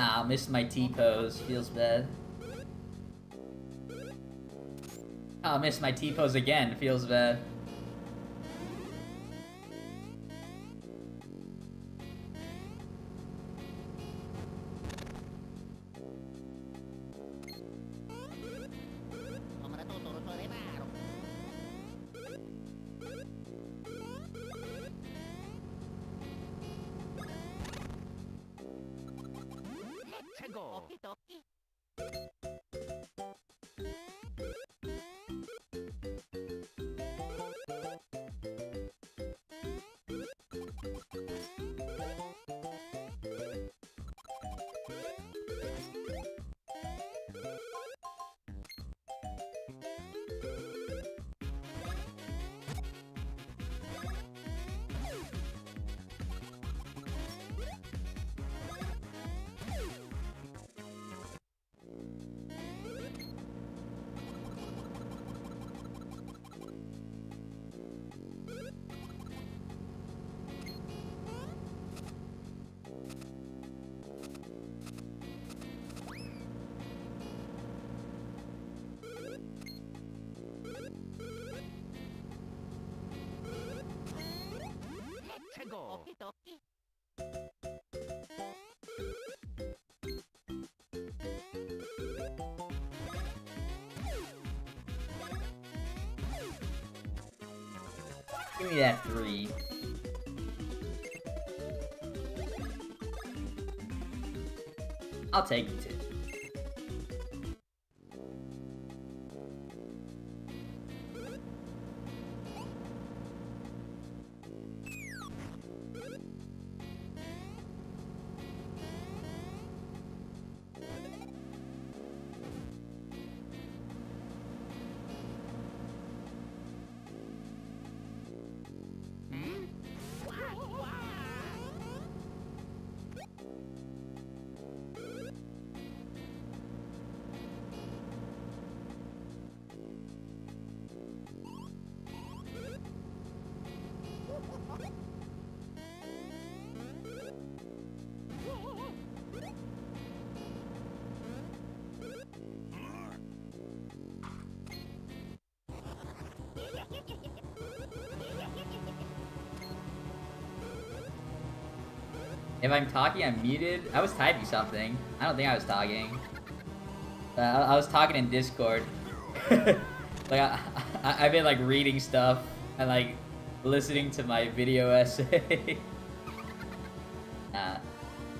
Ah, missed my T-pose. Feels bad. Ah, missed my T-pose again. Feels bad. Okie dokie. Okie dokie. Give me that 3. I'll take the 2. If I'm talking, I'm muted. I was typing something. I don't think I was talking. I was talking in Discord. Like I've been like reading stuff and like listening to my video essay.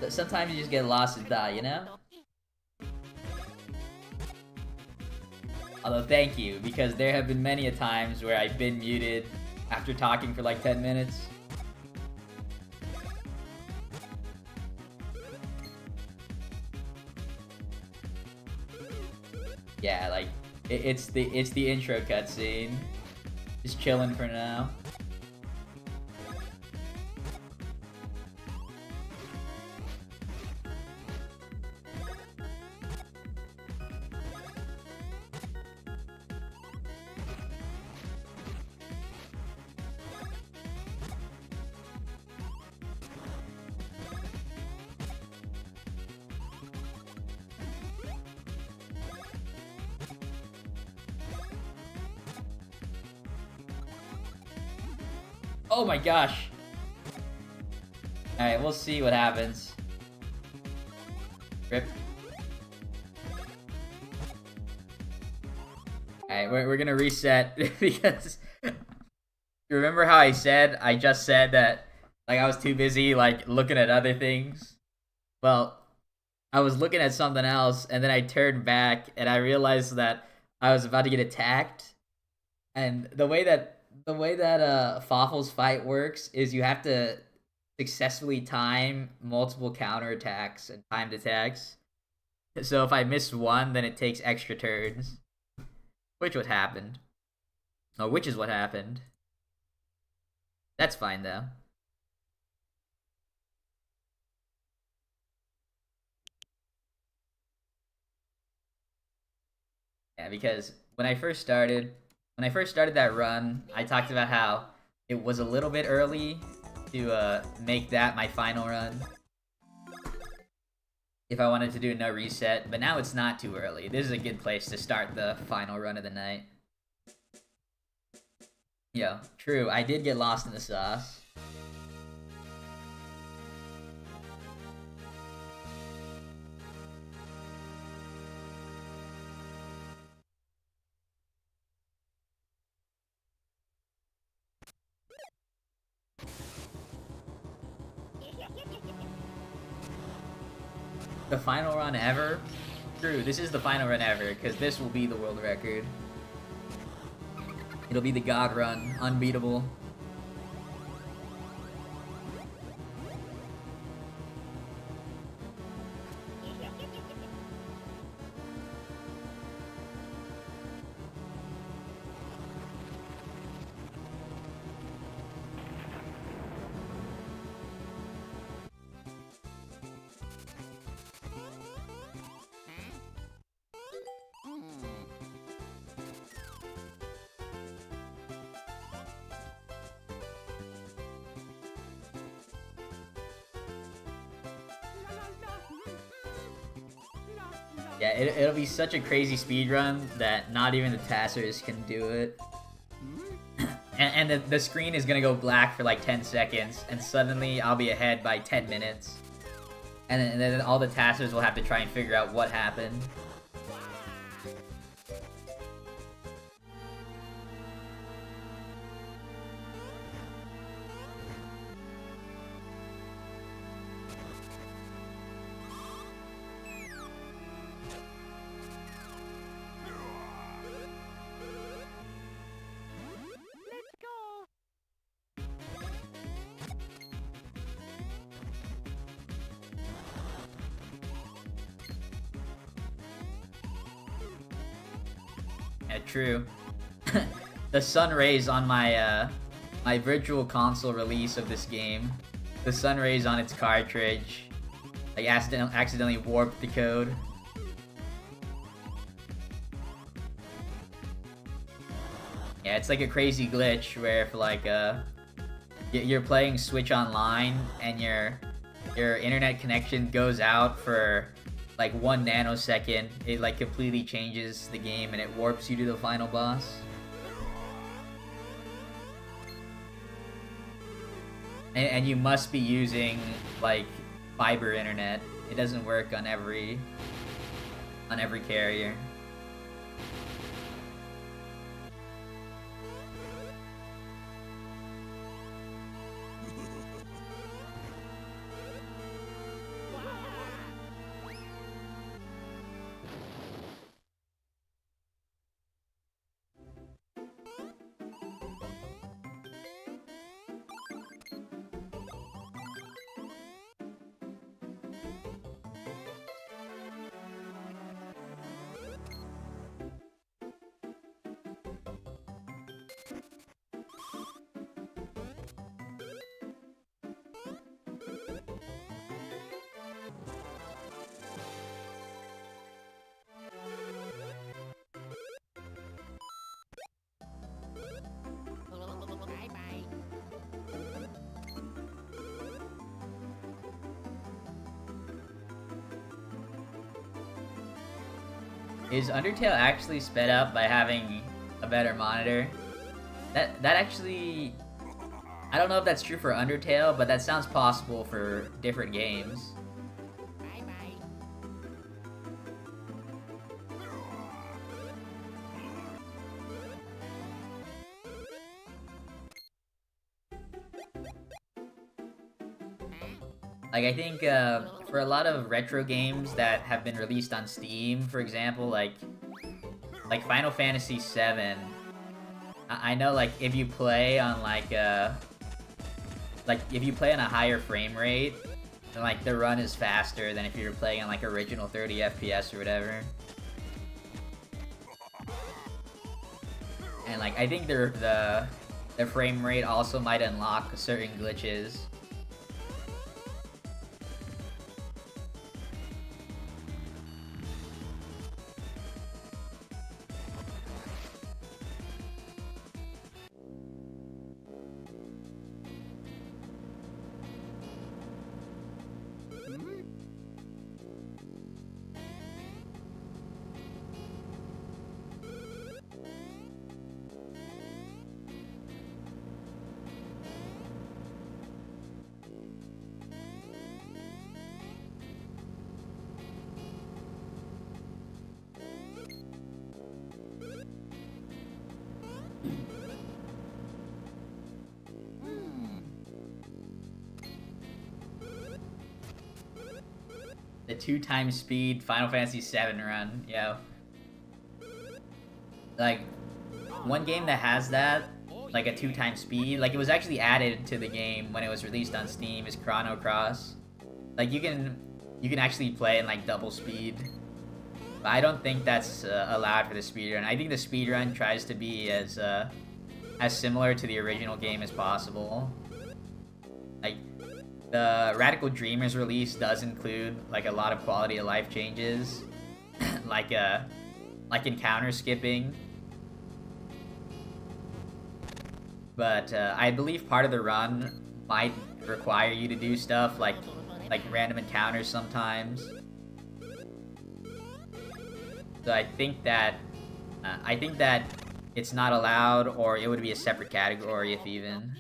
Sometimes you just get lost in thought, you know? Although thank you, because there have been many a times where I've been muted after talking for like 10 minutes. Yeah, like it's the intro cutscene. Just chilling for now. Oh my gosh. Alright, we'll see what happens. Rip. Alright, we're gonna reset because remember how I just said that like I was too busy like looking at other things? Well, I was looking at something else and then I turned back and I realized that I was about to get attacked. And the way that Faffel's fight works is you have to successfully time multiple counterattacks and timed attacks. So if I miss one, then it takes extra turns. Which is what happened. That's fine though. Yeah, because when I first started that run, I talked about how it was a little bit early to make that my final run. if I wanted to do no reset, but now it's not too early. This is a good place to start the final run of the night. Yo, true, I did get lost in the sauce. The final run ever? True, this is the final run ever, because this will be the world record. It'll be the God run, unbeatable. Yeah, it'll be such a crazy speedrun that not even the Tassers can do it. And the screen is gonna go black for like 10 seconds, and suddenly I'll be ahead by 10 minutes. And then all the Tassers will have to try and figure out what happened. Yeah, true. The sun rays on my my virtual console release of this game, the sun rays on its cartridge, like accidentally warped the code. Yeah, it's like a crazy glitch where if like you're playing Switch Online and your internet connection goes out for like 1 nanosecond, it like completely changes the game and it warps you to the final boss. And you must be using like fiber internet. It doesn't work on every carrier. Bye bye. Is Undertale actually sped up by having a better monitor? That actually, I don't know if that's true for Undertale, but that sounds possible for different games. Bye bye. Like, I think for a lot of retro games that have been released on Steam, for example, like Final Fantasy VII, I know like if you play on like if you play on a higher frame rate, then like the run is faster than if you were playing on like original 30 FPS or whatever. And like I think the frame rate also might unlock certain glitches. 2x speed Final Fantasy VII run, yo. Like, one game that has that, like a 2x speed, like it was actually added to the game when it was released on Steam, is Chrono Cross. Like you can actually play in like double speed. But I don't think that's allowed for the speedrun. I think the speedrun tries to be as similar to the original game as possible. Like, the Radical Dreamers release does include like a lot of quality of life changes, like encounter skipping. But I believe part of the run might require you to do stuff like random encounters sometimes. So I think that it's not allowed, or it would be a separate category if even.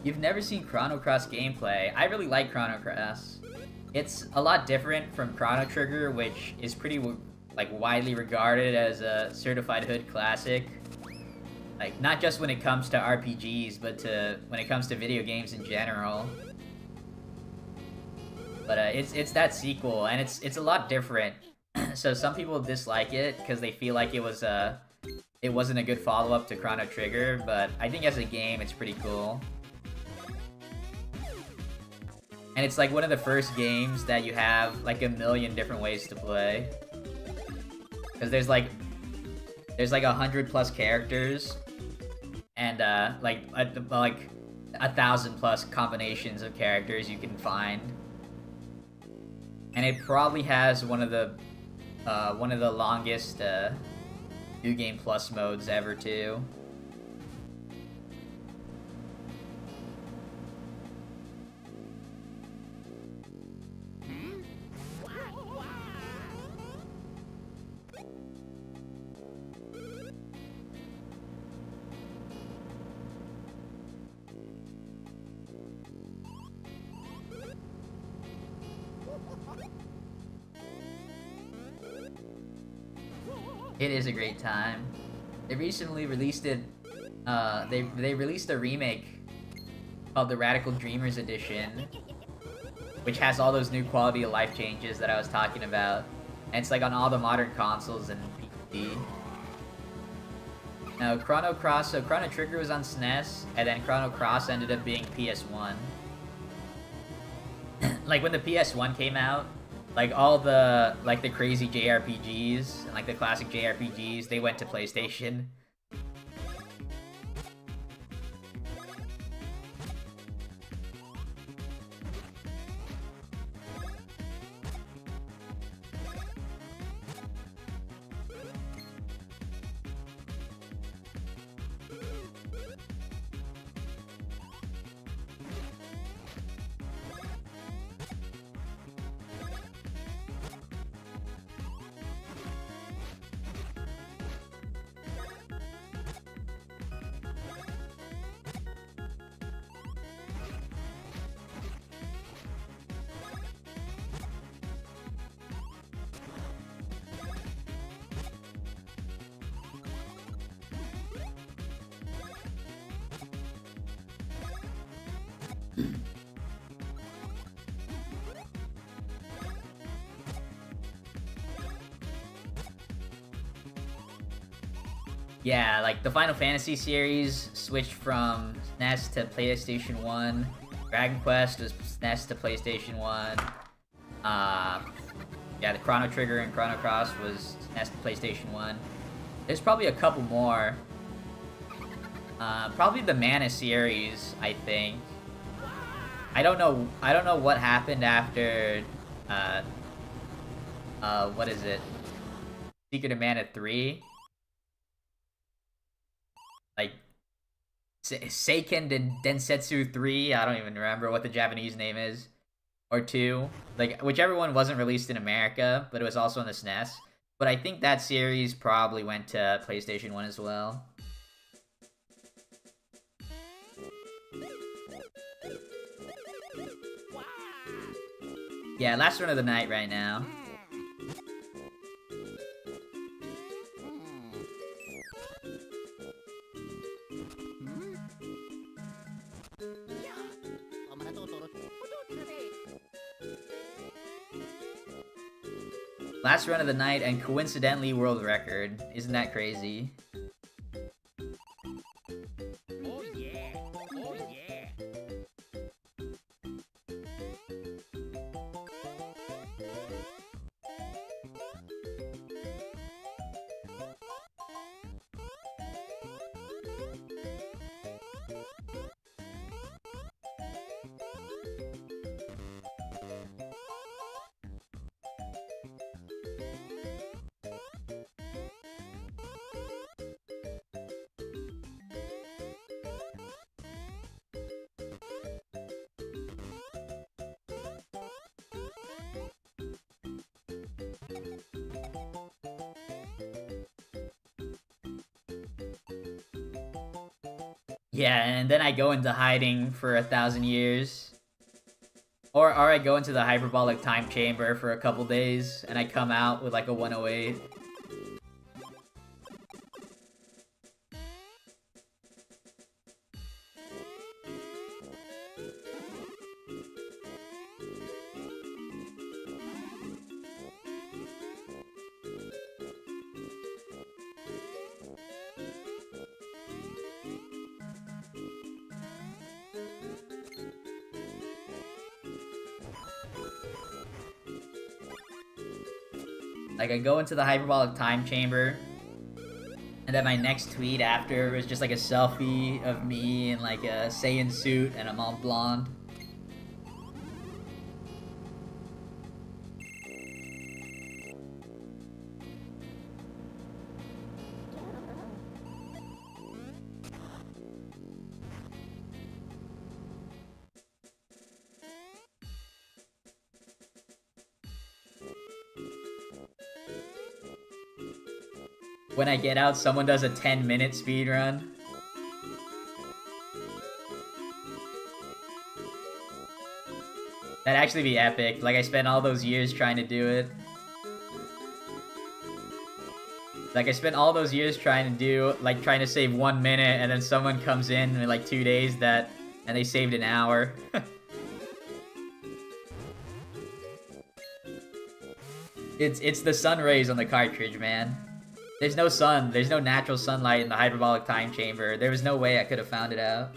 You've never seen Chrono Cross gameplay. I really like Chrono Cross. It's a lot different from Chrono Trigger, which is pretty like widely regarded as a certified hood classic. Like, not just when it comes to RPGs, but when it comes to video games in general. But it's that sequel, and it's a lot different. So some people dislike it because they feel like it wasn't a good follow-up to Chrono Trigger, but I think as a game, it's pretty cool. And it's like one of the first games that you have like a million different ways to play. Because there's like 100+ characters, and like 1,000+ combinations of characters you can find. And it probably has one of the longest New Game Plus modes ever too. It is a great time. They recently released it. They released a remake called the Radical Dreamers Edition, which has all those new quality of life changes that I was talking about. And it's like on all the modern consoles and PC. Now, Chrono Trigger was on SNES, and then Chrono Cross ended up being PS1. Like, when the PS1 came out, like all the crazy JRPGs and like the classic JRPGs, they went to PlayStation. Yeah, like the Final Fantasy series switched from SNES to PlayStation 1. Dragon Quest was SNES to PlayStation 1. Yeah, the Chrono Trigger and Chrono Cross was SNES to PlayStation 1. There's probably a couple more. Probably the Mana series, I think. I don't know what happened after what is it? Secret of Mana 3? Like, Seiken Densetsu 3. I don't even remember what the Japanese name is. Or 2. Like, whichever one wasn't released in America, but it was also on the SNES. But I think that series probably went to PlayStation 1 as well. Yeah, last run of the night right now. Last run of the night and coincidentally world record. Isn't that crazy? Oh yeah. Oh yeah. Yeah, and then I go into hiding for 1,000 years. Or I go into the hyperbolic time chamber for a couple days, and I come out with like a 108. Like, I go into the hyperbolic time chamber, and then my next tweet after was just like a selfie of me in like a Saiyan suit, and I'm all blonde. When I get out, someone does a 10-minute speedrun. That'd actually be epic. Like, I spent all those years trying to do it. Like, I spent all those years trying to save 1 minute, and then someone comes in like 2 days and they saved an hour. It's the sun rays on the cartridge, man. There's no sun. There's no natural sunlight in the hyperbolic time chamber. There was no way I could have found it out.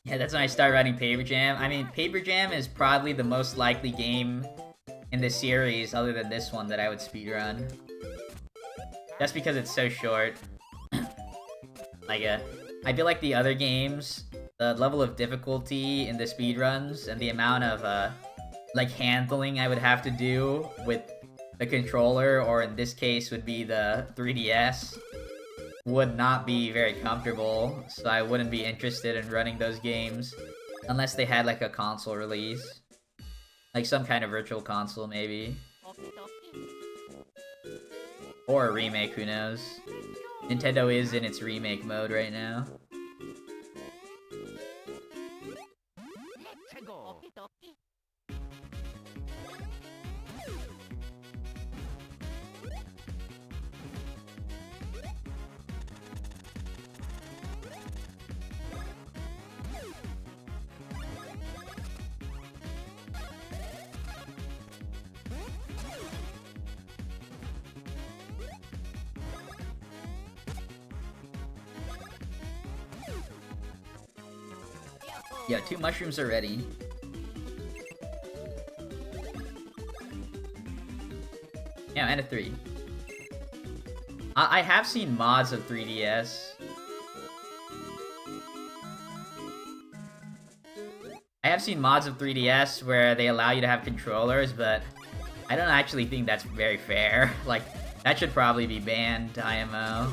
Yeah, that's when I started writing Paper Jam. I mean, Paper Jam is probably the most likely game in the series, other than this one, that I would speedrun. Just because it's so short. Like, I feel like the other games, the level of difficulty in the speedruns and the amount of, like, handling I would have to do with the controller, or in this case would be the 3DS, would not be very comfortable, so I wouldn't be interested in running those games unless they had like a console release. Like some kind of virtual console, maybe. Or a remake, who knows. Nintendo is in its remake mode right now. Let's go. Yeah, 2 mushrooms already. Yeah, and a 3. I have seen mods of 3DS. I have seen mods of 3DS where they allow you to have controllers, but I don't actually think that's very fair. Like, that should probably be banned, IMO.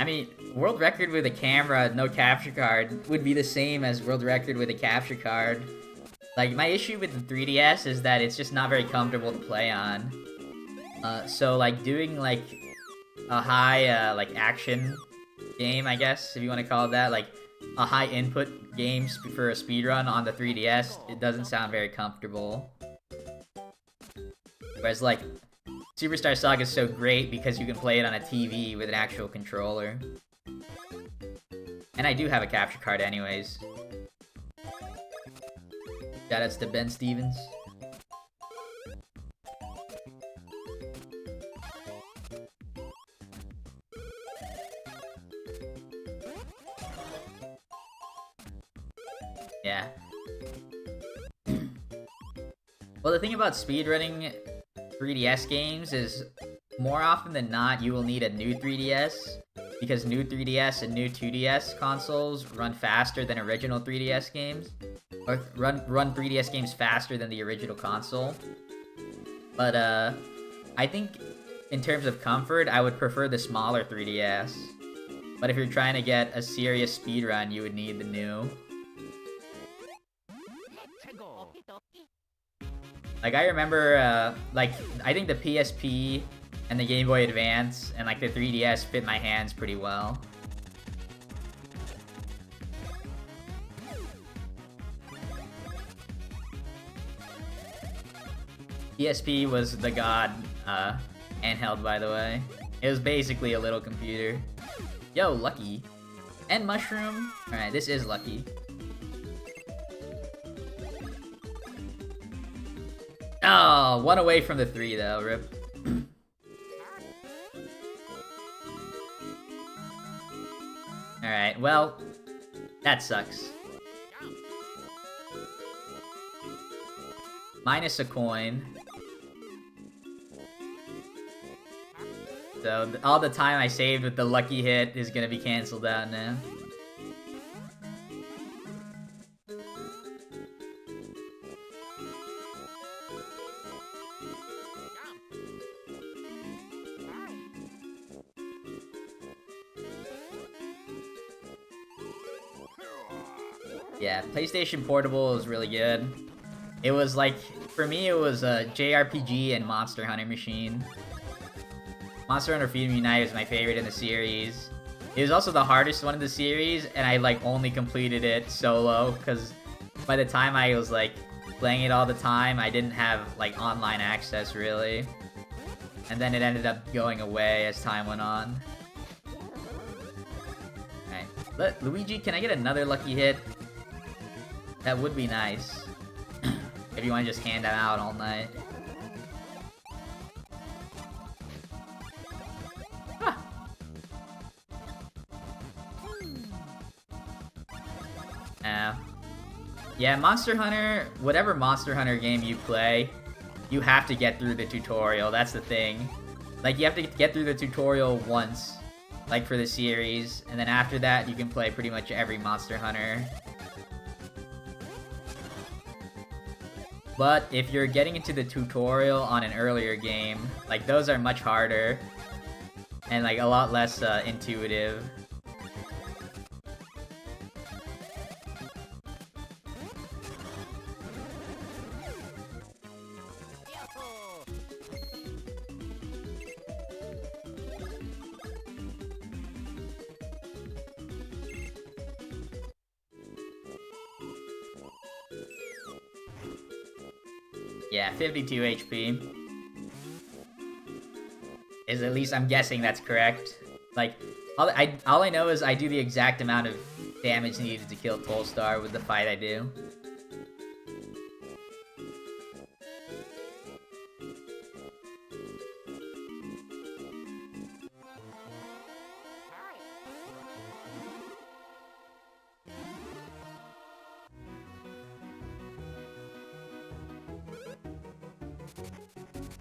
I mean, world record with a camera, no capture card, would be the same as world record with a capture card. Like, my issue with the 3DS is that it's just not very comfortable to play on. So, like, doing, like, a high, like, action game, I guess, if you want to call it that, like, a high input game for a speedrun on the 3DS, it doesn't sound very comfortable. Whereas, like, Superstar Saga is so great because you can play it on a TV with an actual controller. And I do have a capture card anyways. Shoutouts to Ben Stevens. Yeah. Well, the thing about speedrunning 3DS games is, more often than not, you will need a new 3DS, because new 3DS and new 2DS consoles run faster than original 3DS games, or run 3DS games faster than the original console. But I think in terms of comfort, I would prefer the smaller 3DS. But if you're trying to get a serious speedrun, you would need the new. Like, I remember, like, I think the PSP and the Game Boy Advance and, like, the 3DS fit my hands pretty well. PSP was the god, handheld, by the way. It was basically a little computer. Yo, Lucky. And Mushroom. Alright, this is Lucky. Oh, 1 away from the 3 though, rip. Alright, well, that sucks. Minus a coin. So, all the time I saved with the lucky hit is gonna be cancelled out now. Yeah, PlayStation Portable is really good. It was like, for me it was a JRPG and Monster Hunter machine. Monster Hunter Freedom Unite is my favorite in the series. It was also the hardest one in the series, and I like only completed it solo, because by the time I was like playing it all the time, I didn't have like online access really. And then it ended up going away as time went on. Alright, Luigi, can I get another lucky hit? That would be nice. If you want to just hand them out all night. Yeah, Monster Hunter, whatever Monster Hunter game you play, you have to get through the tutorial, that's the thing. Like, you have to get through the tutorial once, like for the series, and then after that, you can play pretty much every Monster Hunter. But if you're getting into the tutorial on an earlier game, like, those are much harder, and like a lot less intuitive. Yeah, 52 HP. Is at least, I'm guessing that's correct. Like, all I know is I do the exact amount of damage needed to kill Tolstar with the fight I do.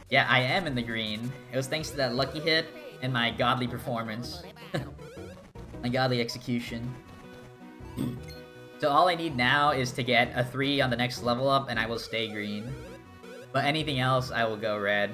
Yeah, I am in the green. It was thanks to that lucky hit and my godly performance. My godly execution. So all I need now is to get a 3 on the next level up and I will stay green. But anything else, I will go red.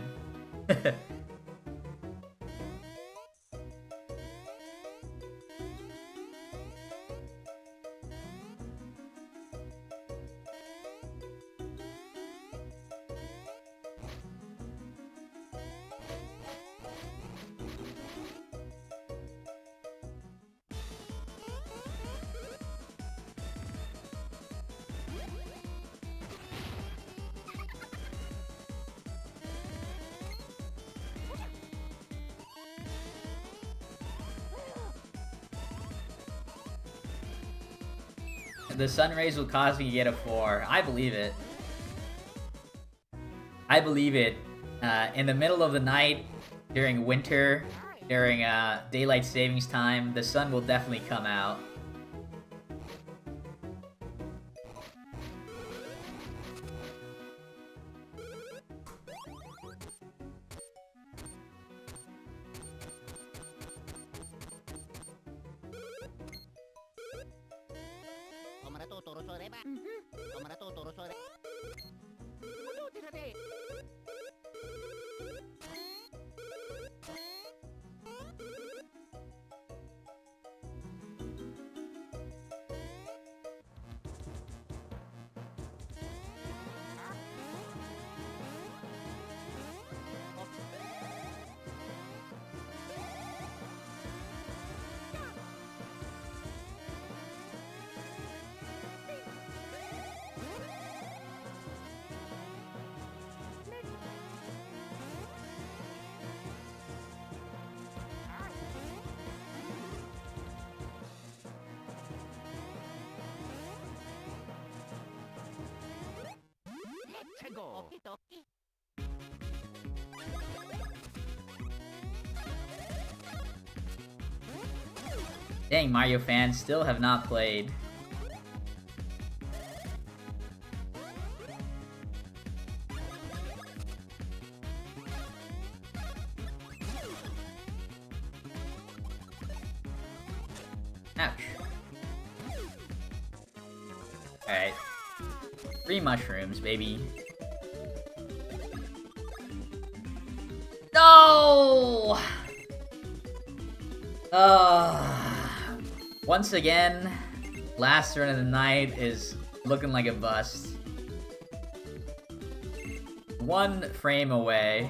The sun rays will cause me to get a 4. I believe it. I believe it. In the middle of the night, during winter, during daylight savings time, the sun will definitely come out. Go. Dang, Mario fans still have not played. Ouch. Alright. 3 mushrooms, baby. No! Once again, last run of the night is looking like a bust. 1 frame away.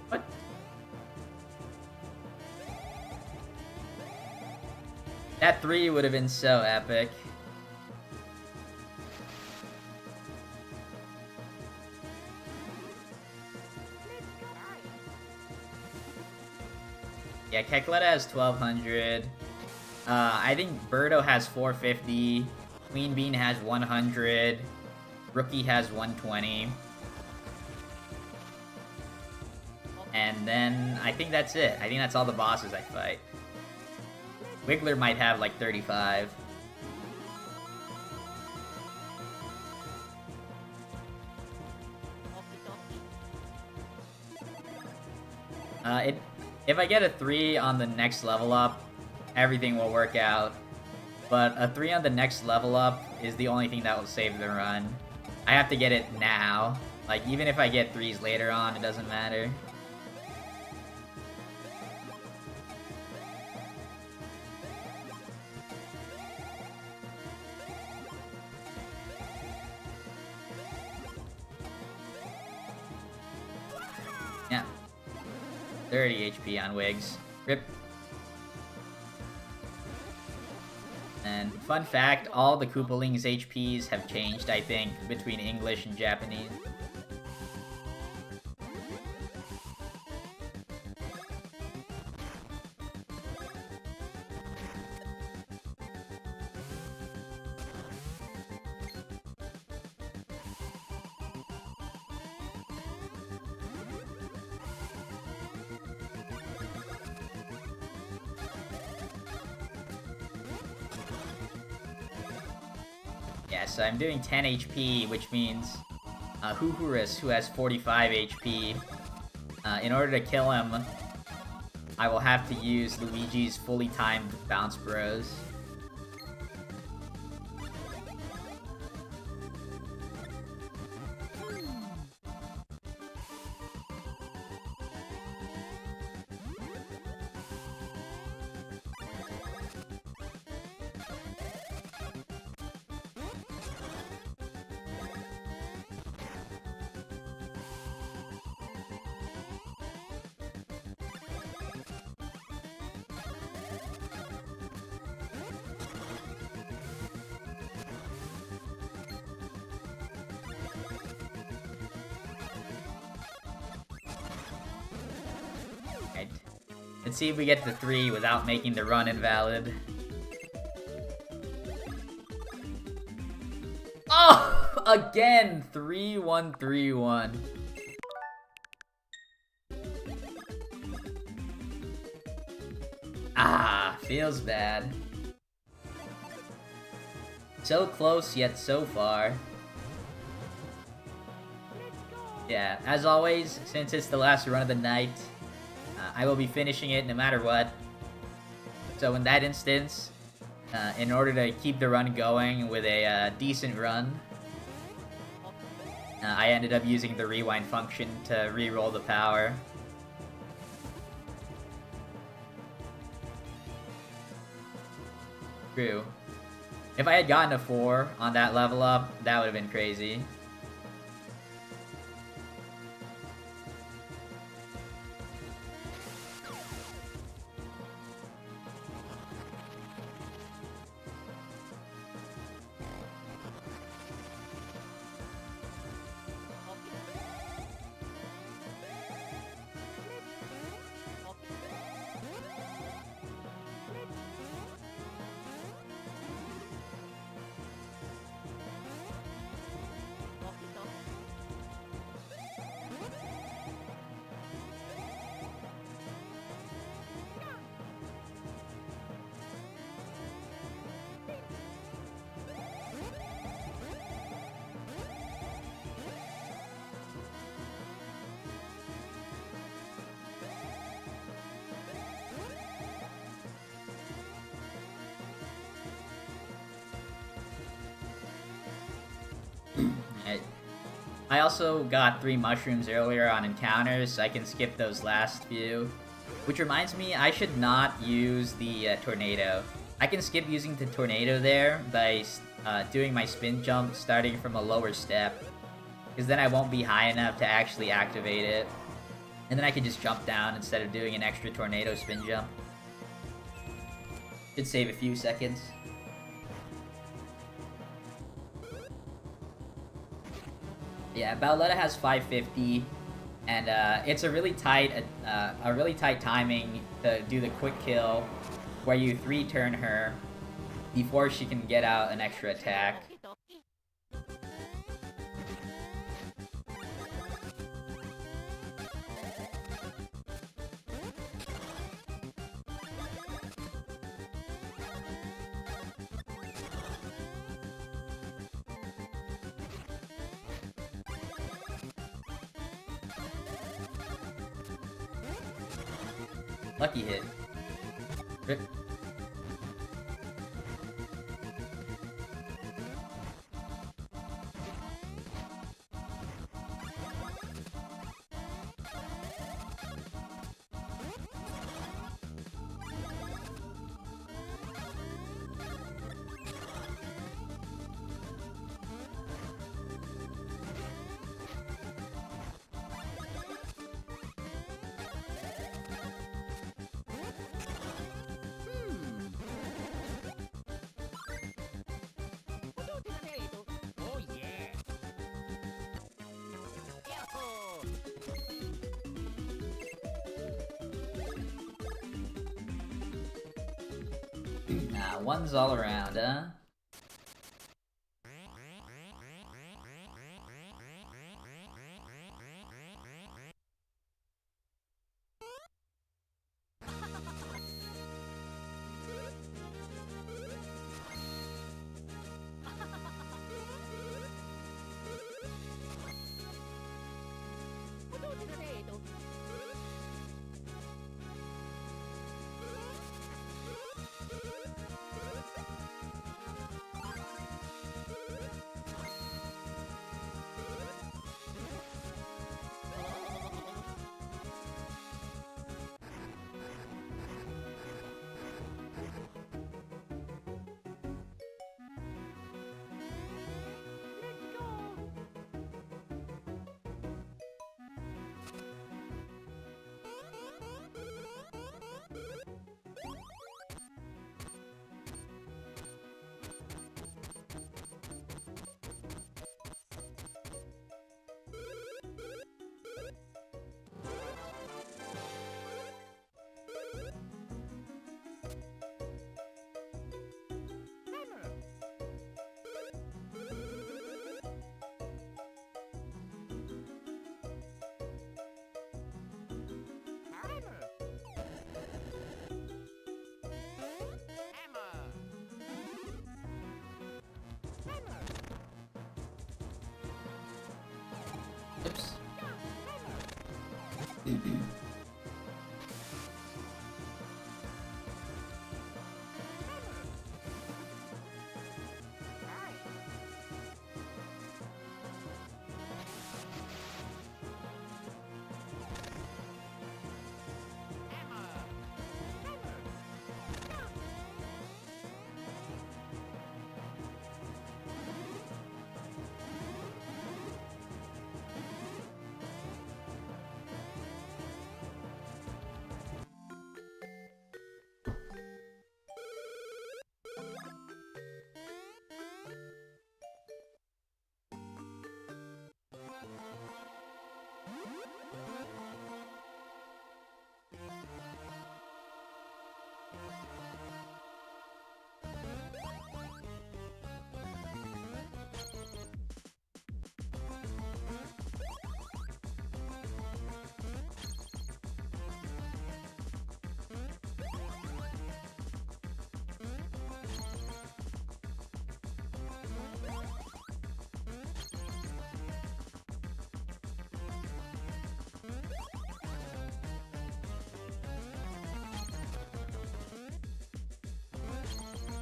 What? That 3 would have been so epic. Yeah, Kekleta has 1200. I think Birdo has 450. Queen Bean has 100. Rookie has 120. And then I think that's it. I think that's all the bosses I fight. Wiggler might have like 35. If I get a 3 on the next level up, everything will work out. But a 3 on the next level up is the only thing that will save the run. I have to get it now. Like, even if I get 3s later on, it doesn't matter. Yeah. 30 HP on Wigs. Rip. And fun fact, all the Koopalings' HPs have changed, I think, between English and Japanese. Yeah, so I'm doing 10 HP, which means Huhurus, who has 45 HP, in order to kill him, I will have to use Luigi's fully timed bounce bros. Right. Let's see if we get to 3 without making the run invalid. Oh! Again! 3-1-3-1. Ah, feels bad. So close, yet so far. Yeah, as always, since it's the last run of the night, I will be finishing it no matter what. So in that instance, in order to keep the run going with a decent run, I ended up using the rewind function to re-roll the power. True. If I had gotten a 4 on that level up, that would have been crazy. I also got 3 mushrooms earlier on encounters, so I can skip those last few. Which reminds me, I should not use the tornado. I can skip using the tornado there by doing my spin jump starting from a lower step. Because then I won't be high enough to actually activate it. And then I can just jump down instead of doing an extra tornado spin jump. Should save a few seconds. Yeah, Bowletta has 550, and it's a really tight timing to do the quick kill, where you 3-turn her before she can get out an extra attack. Lucky hit. Rip. Nah, one's all around, huh? Oops.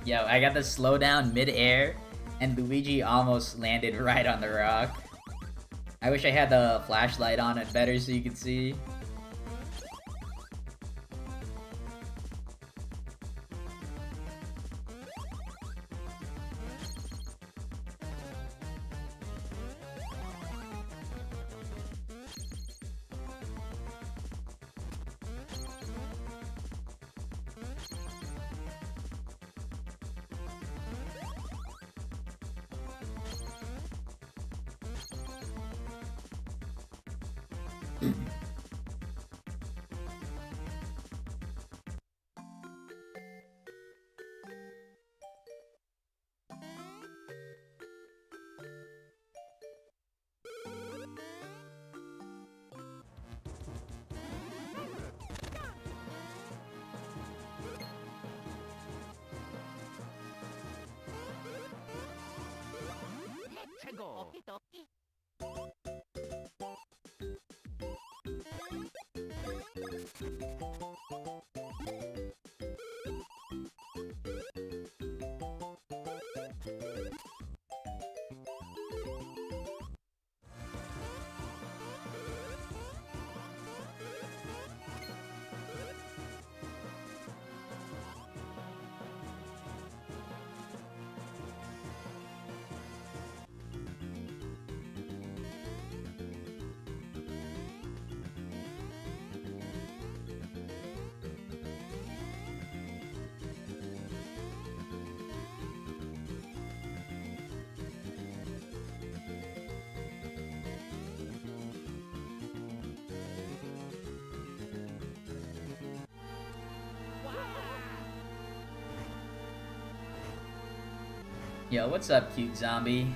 Yo, I got the slowdown mid-air, and Luigi almost landed right on the rock. I wish I had the flashlight on it better so you could see. Yo, what's up, cute zombie?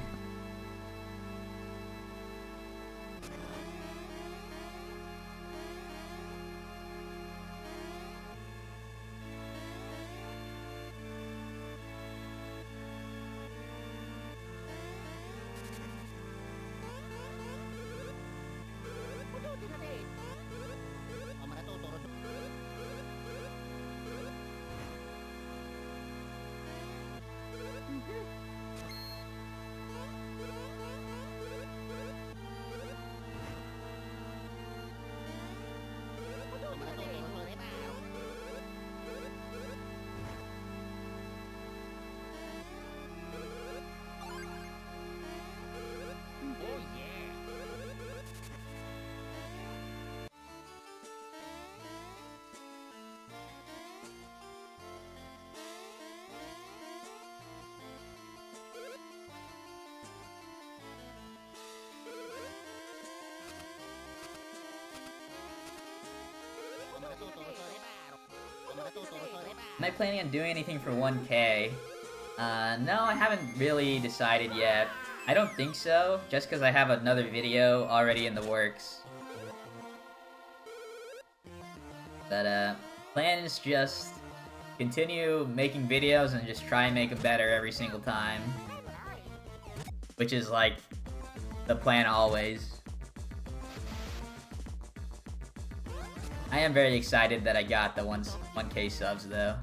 Oh yeah. Am I planning on doing anything for 1K? No, I haven't really decided yet. I don't think so, just because I have another video already in the works. But, plan is just continue making videos and just try and make them better every single time. Which is, like, the plan always. I am very excited that I got the 1K subs, though.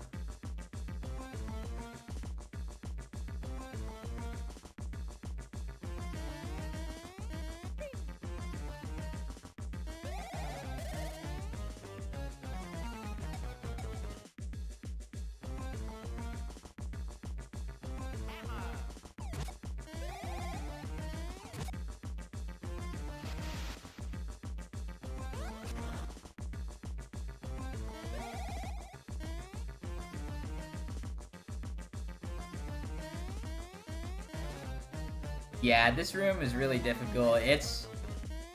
Yeah, this room is really difficult.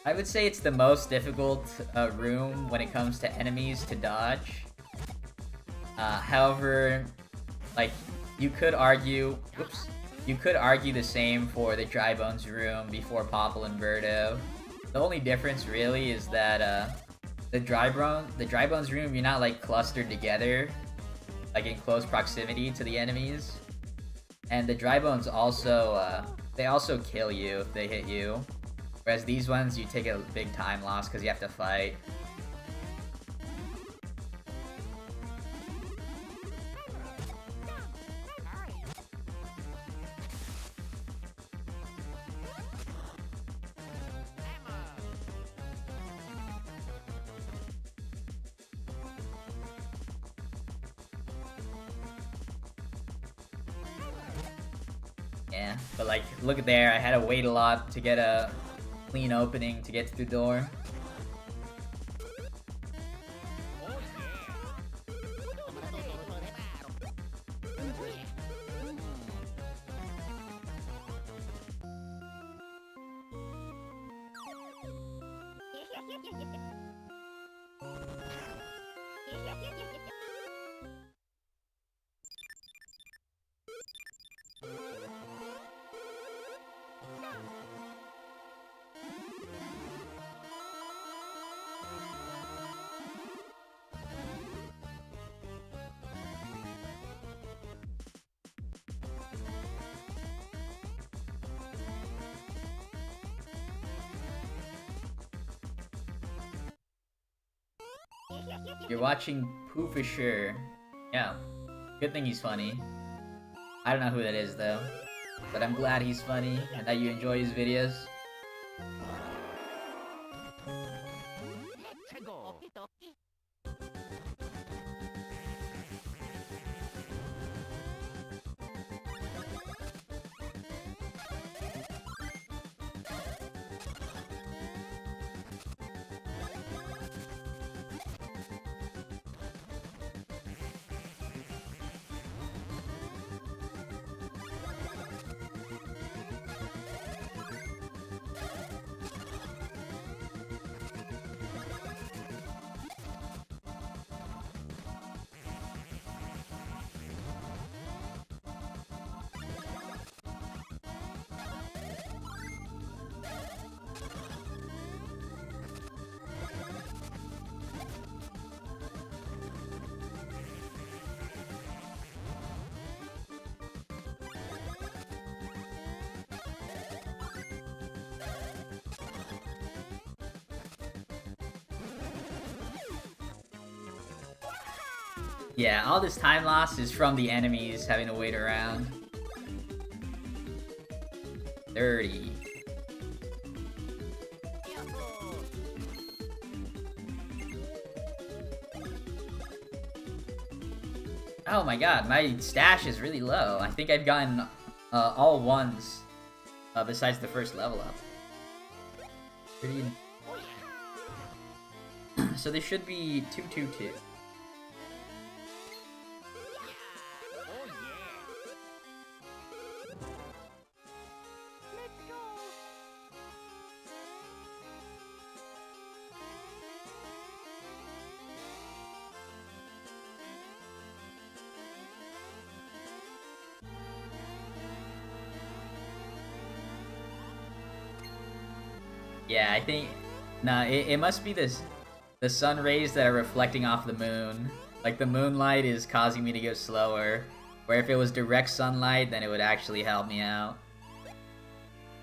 I would say it's the most difficult room when it comes to enemies to dodge. However, like, you could argue the same for the Dry Bones room before Popple and Birdo. The only difference really is that the Dry Bones room, you're not like clustered together, like in close proximity to the enemies. And the Dry Bones also, they also kill you if they hit you. Whereas these ones, you take a big time loss because you have to fight. Yeah, but like, look at there, I had to wait a lot to get a clean opening to get through the door. You're watching Pooh for sure. Yeah, good thing he's funny. I don't know who that is though, but I'm glad he's funny and that you enjoy his videos. Let's go. Yeah, all this time loss is from the enemies having to wait around. 30. Oh my god, my stash is really low. I think I've gotten all ones besides the first level up. 30 and... So there should be 222. Yeah, I think... Nah, it must be the sun rays that are reflecting off the moon. Like, the moonlight is causing me to go slower. Where if it was direct sunlight, then it would actually help me out.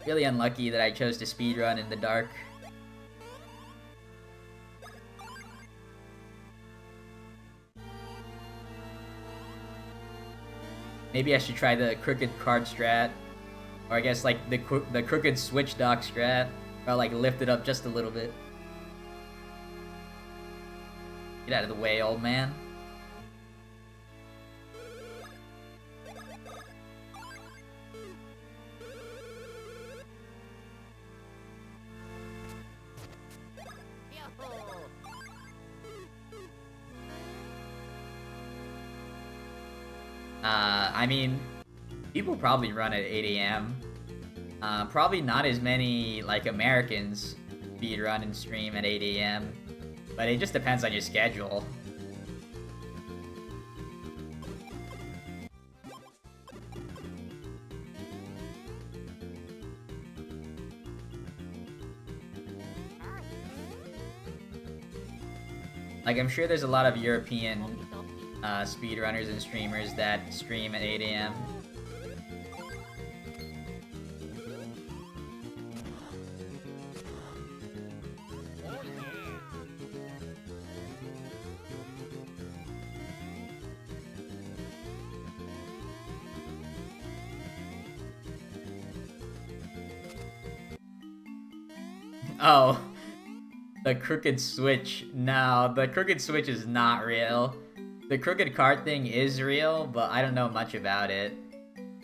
Really unlucky that I chose to speedrun in the dark. Maybe I should try the crooked card strat. Or I guess, like, the crooked switch dock strat. Or, like, lift it up just a little bit. Get out of the way, old man. I mean, people probably run at 8 a.m. Probably not as many, like, Americans speedrun and stream at 8 a.m. But it just depends on your schedule. Like, I'm sure there's a lot of European speedrunners and streamers that stream at 8 a.m. Oh, the crooked switch. No, the crooked switch is not real. The crooked card thing is real, but I don't know much about it.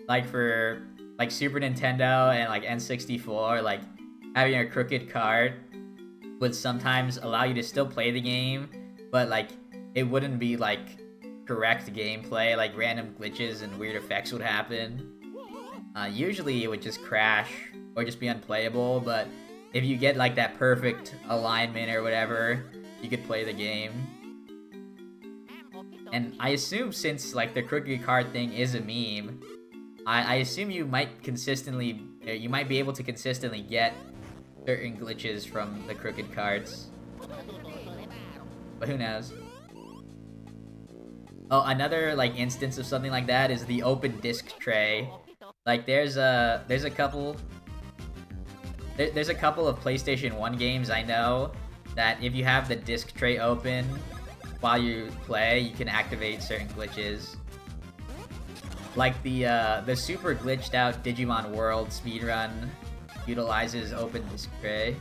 Like for like Super Nintendo and like N64, like having a crooked card would sometimes allow you to still play the game, but like it wouldn't be like correct gameplay, like random glitches and weird effects would happen. Usually it would just crash or just be unplayable, but if you get like that perfect alignment or whatever, you could play the game. And I assume since like the crooked card thing is a meme, I assume you might be able to consistently get certain glitches from the crooked cards. But who knows? Oh, another like instance of something like that is the open disc tray. Like there's a couple of PlayStation 1 games I know that if you have the disc tray open while you play, you can activate certain glitches. Like the super glitched out Digimon World speedrun utilizes open disc tray.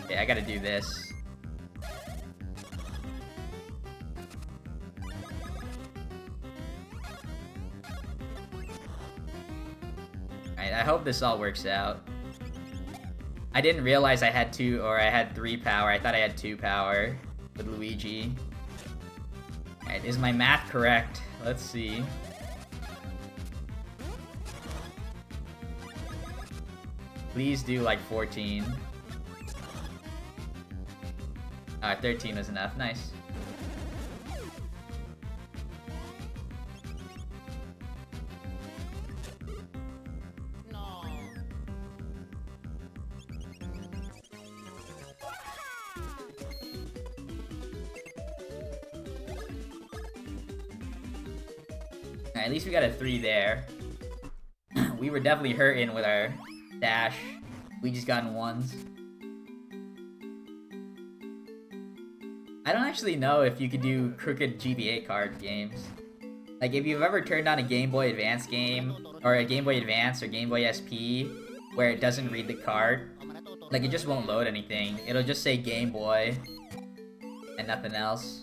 Okay, I gotta do this. Alright, I hope this all works out. I didn't realize I had 2 or I had 3 power. I thought I had 2 power with Luigi. Alright, is my math correct? Let's see. Please do like 14. Alright, 13 was enough. Nice. Alright, at least we got a 3 there. We were definitely hurting with our Dash. Luigi's gotten ones. I don't actually know if you could do crooked GBA card games. Like, if you've ever turned on a Game Boy Advance game, or a Game Boy Advance or Game Boy SP, where it doesn't read the card, like, it just won't load anything. It'll just say Game Boy, and nothing else.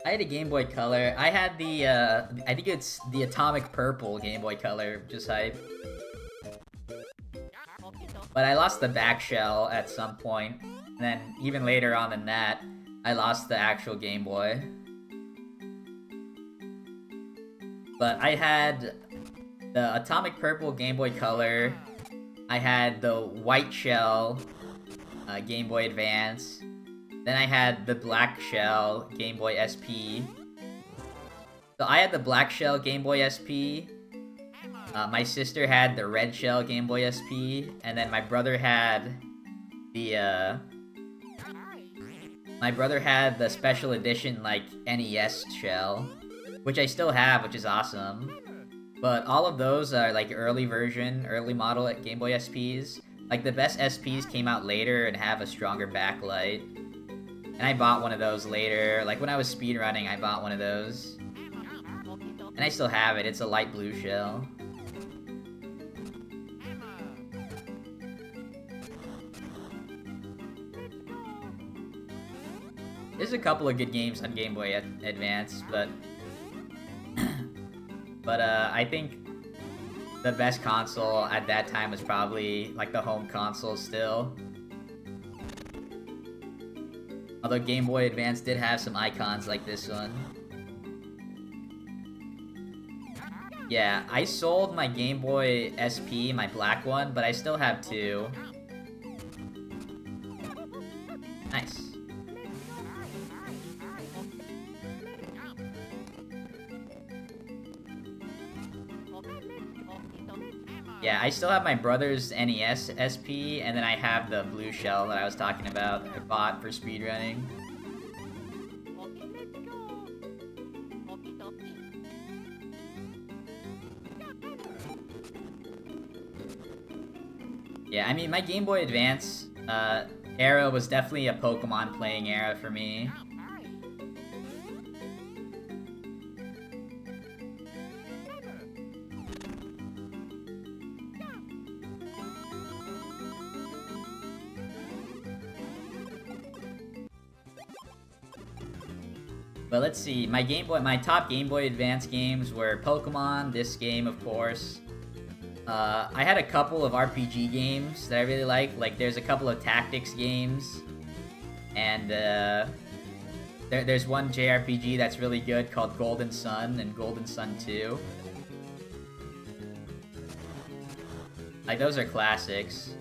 I had a Game Boy Color. I had the, I think it's the Atomic Purple Game Boy Color, just hype. But I lost the back shell at some point, and then even later on than that, I lost the actual Game Boy. But I had the Atomic Purple Game Boy Color, I had the white shell Game Boy Advance, then I had the black shell Game Boy SP. So I had the black shell Game Boy SP, my sister had the red shell Game Boy SP, and then my brother had the special edition, like, NES shell, which I still have, which is awesome. But all of those are, like, early model at Game Boy SPs. Like, the best SPs came out later and have a stronger backlight. And I bought one of those later. Like, when I was speedrunning, I bought one of those. And I still have it. It's a light blue shell. There's a couple of good games on Game Boy Advance, but I think the best console at that time was probably, like, the home console still. Although Game Boy Advance did have some icons like this one. Yeah, I sold my Game Boy SP, my black one, but I still have two. Nice. Yeah, I still have my brother's NES SP, and then I have the blue shell that I was talking about I bought for speedrunning. Yeah, I mean, my Game Boy Advance era was definitely a Pokemon playing era for me. But let's see, my top Game Boy Advance games were Pokemon, this game, of course. I had a couple of RPG games that I really liked. Like, there's a couple of tactics games. And, there's one JRPG that's really good called Golden Sun and Golden Sun 2. Like, those are classics.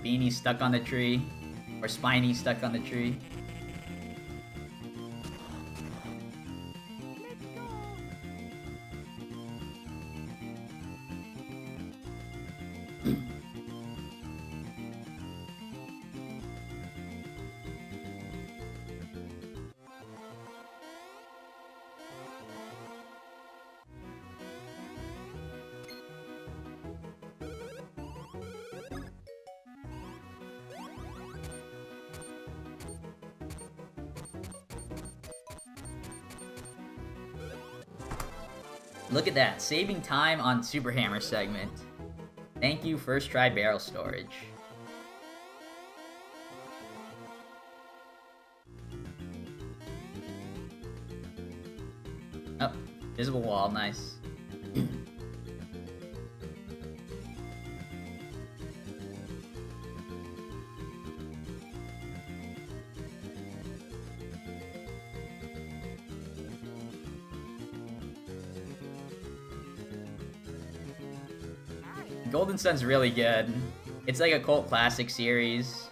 Beanie stuck on the tree, or Spiny stuck on the tree. Look at that, saving time on Super Hammer segment. Thank you, First Try Barrel Storage. Oh, visible wall, nice. Golden Sun's really good. It's like a cult classic series.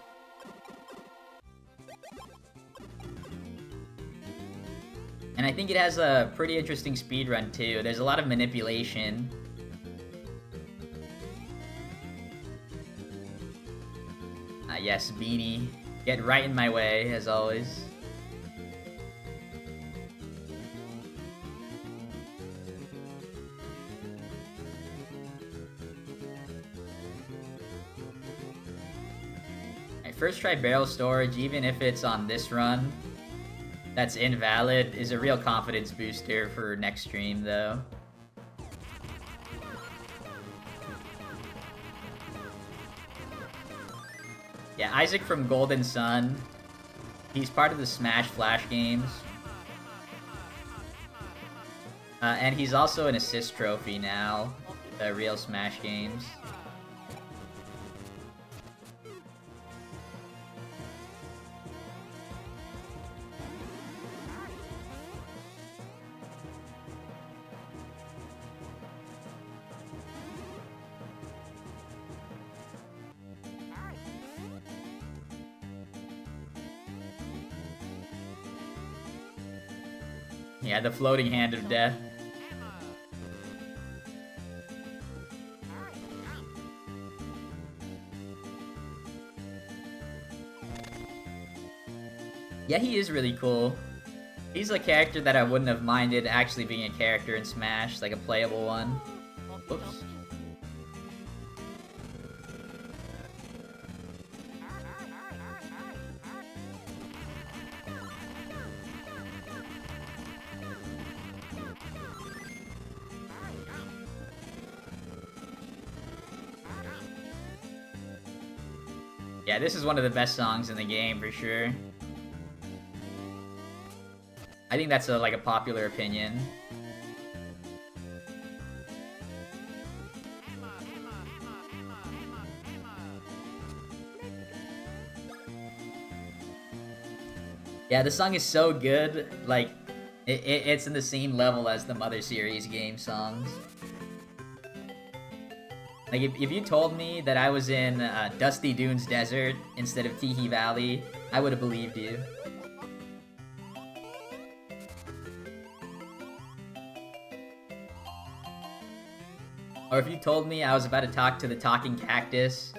And I think it has a pretty interesting speedrun too. There's a lot of manipulation. Yes, Beanie. Get right in my way, as always. First try barrel storage, even if it's on this run, that's invalid, is a real confidence booster for next stream, though. Yeah, Isaac from Golden Sun. He's part of the Smash Flash games. And he's also an assist trophy now, the real Smash games. Yeah, the floating hand of death. Yeah, he is really cool. He's a character that I wouldn't have minded actually being a character in Smash, like a playable one. Whoops. Yeah, this is one of the best songs in the game for sure. I think that's like a popular opinion. Yeah, the song is so good, like, it's in the same level as the Mother series game songs. Like, if you told me that I was in Dusty Dunes Desert instead of Teehee Valley, I would have believed you. Or if you told me I was about to talk to the talking cactus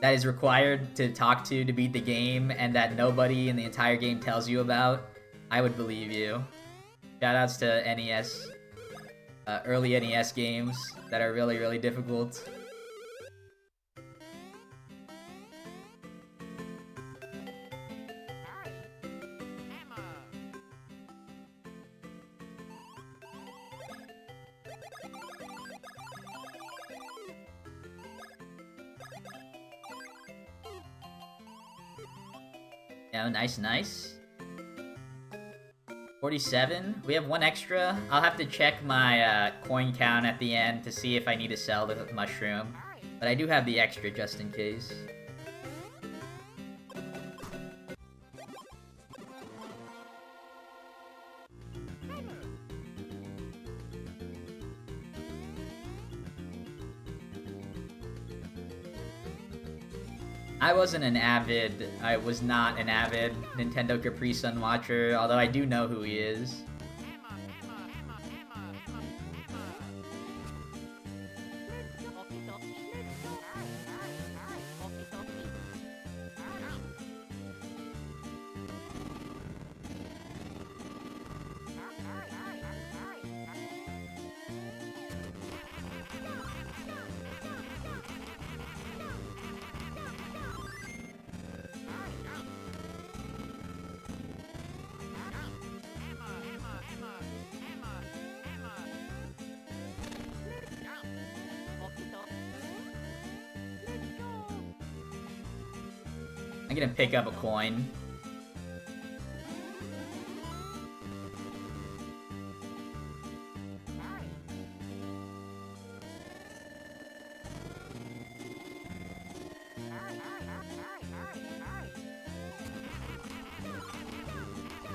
that is required to talk to beat the game and that nobody in the entire game tells you about, I would believe you. Shoutouts to NES, early NES games that are really, really difficult. Yeah, nice, nice. 47. We have one extra. I'll have to check my coin count at the end to see if I need to sell the mushroom. But I do have the extra just in case. I was not an avid Nintendo Capri Sun watcher, although I do know who he is. I'm gonna pick up a coin.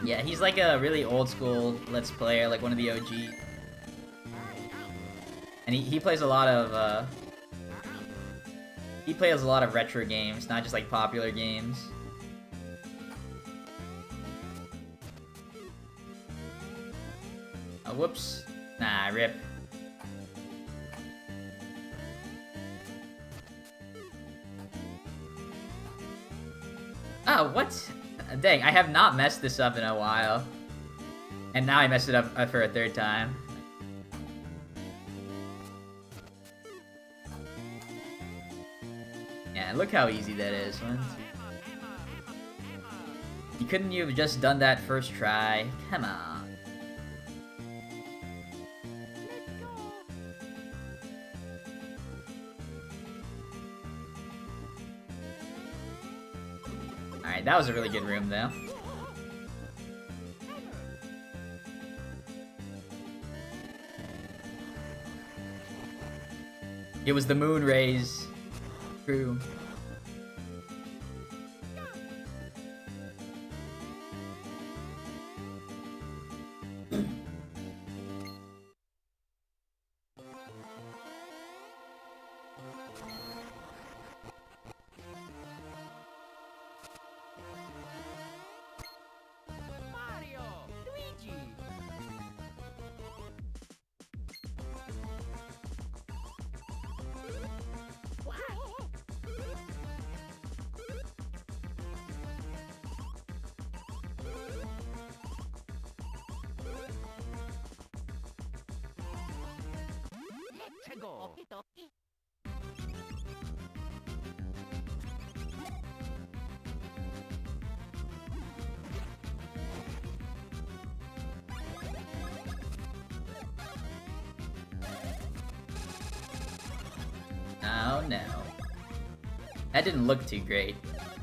Yeah, he's like a really old school Let's Player, like one of the OG. And he plays a lot of, he plays a lot of retro games, not just like popular games. Whoops. Nah, rip. Oh, what? Dang, I have not messed this up in a while. And now I messed it up for a third time. Yeah, look how easy that is. You couldn't you have just done that first try? Come on. Alright, that was a really good room, though. It was the moon rays. True. Mario, Luigi. What? Let's go. Oh no. That didn't look too great.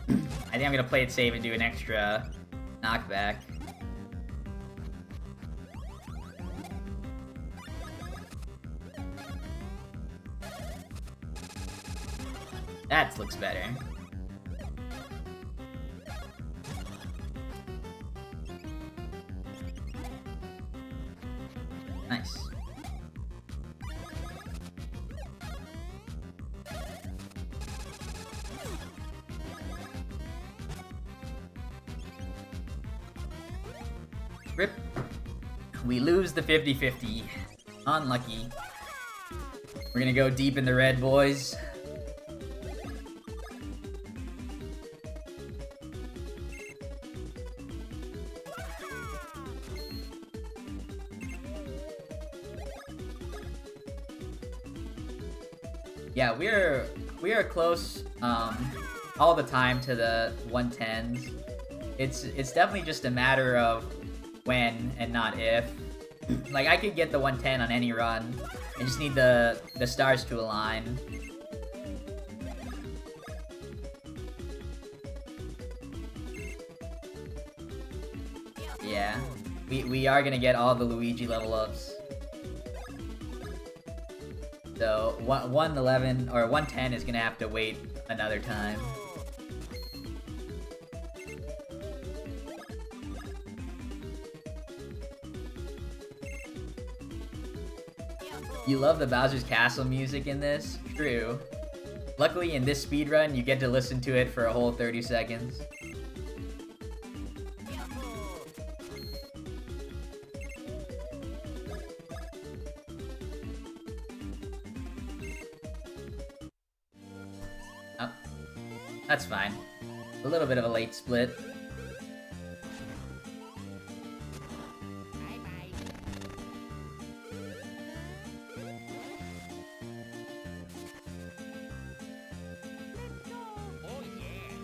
I think I'm gonna play it safe and do an extra knockback. That looks better. Nice. Rip. We lose the 50-50. Unlucky. We're gonna go deep in the red, boys. Yeah, we are close all the time to the 110s. It's definitely just a matter of when and not if. Like I could get the 110 on any run. I just need the stars to align. Yeah. We are gonna get all the Luigi level ups. So 111 or 110 is gonna have to wait another time. You love the Bowser's Castle music in this? True. Luckily in this speedrun you get to listen to it for a whole 30 seconds. Oh, that's fine. A little bit of a late split. Oh yeah.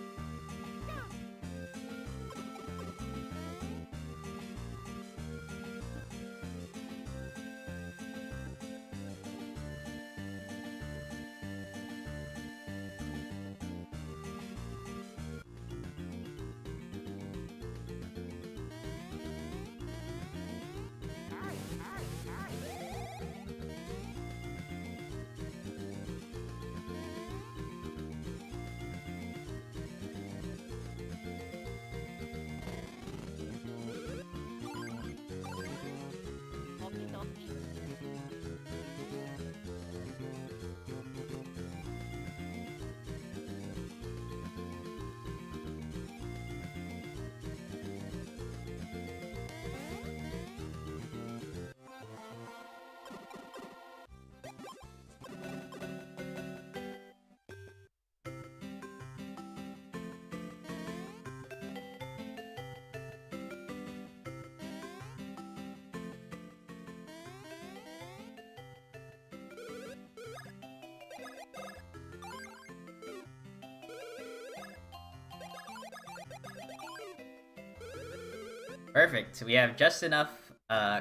Perfect. We have just enough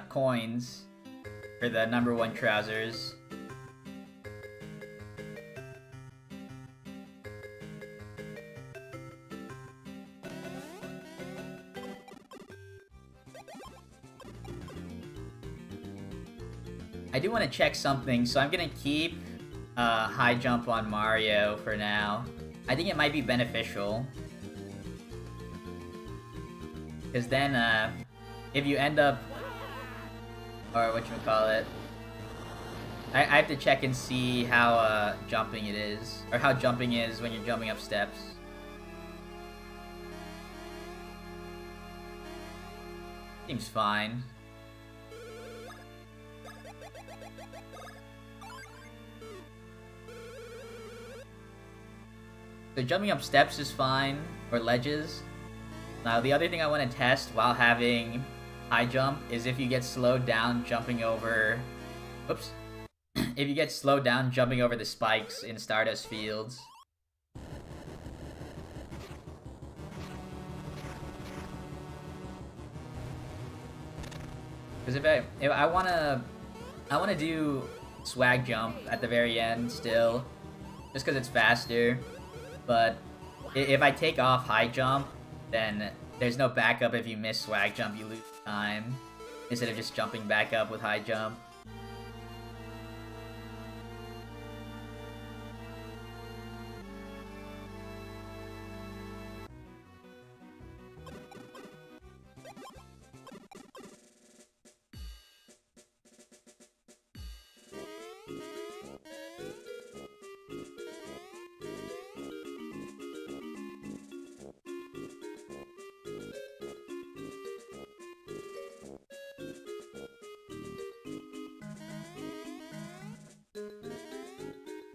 coins for the #1 trousers. I do want to check something, so I'm gonna keep high jump on Mario for now. I think it might be beneficial. Because then, if you end up... Or whatchamacallit... I have to check and see how jumping it is. Or how jumping is when you're jumping up steps. Seems fine. So jumping up steps is fine, or ledges. Now the other thing I want to test while having high jump is if you get slowed down jumping over... Whoops. If you get slowed down jumping over the spikes in Stardust Fields. Because if I wanna do swag jump at the very end still, just because it's faster. But if I take off high jump, then there's no backup. If you miss swag jump, you lose time instead of just jumping back up with high jump.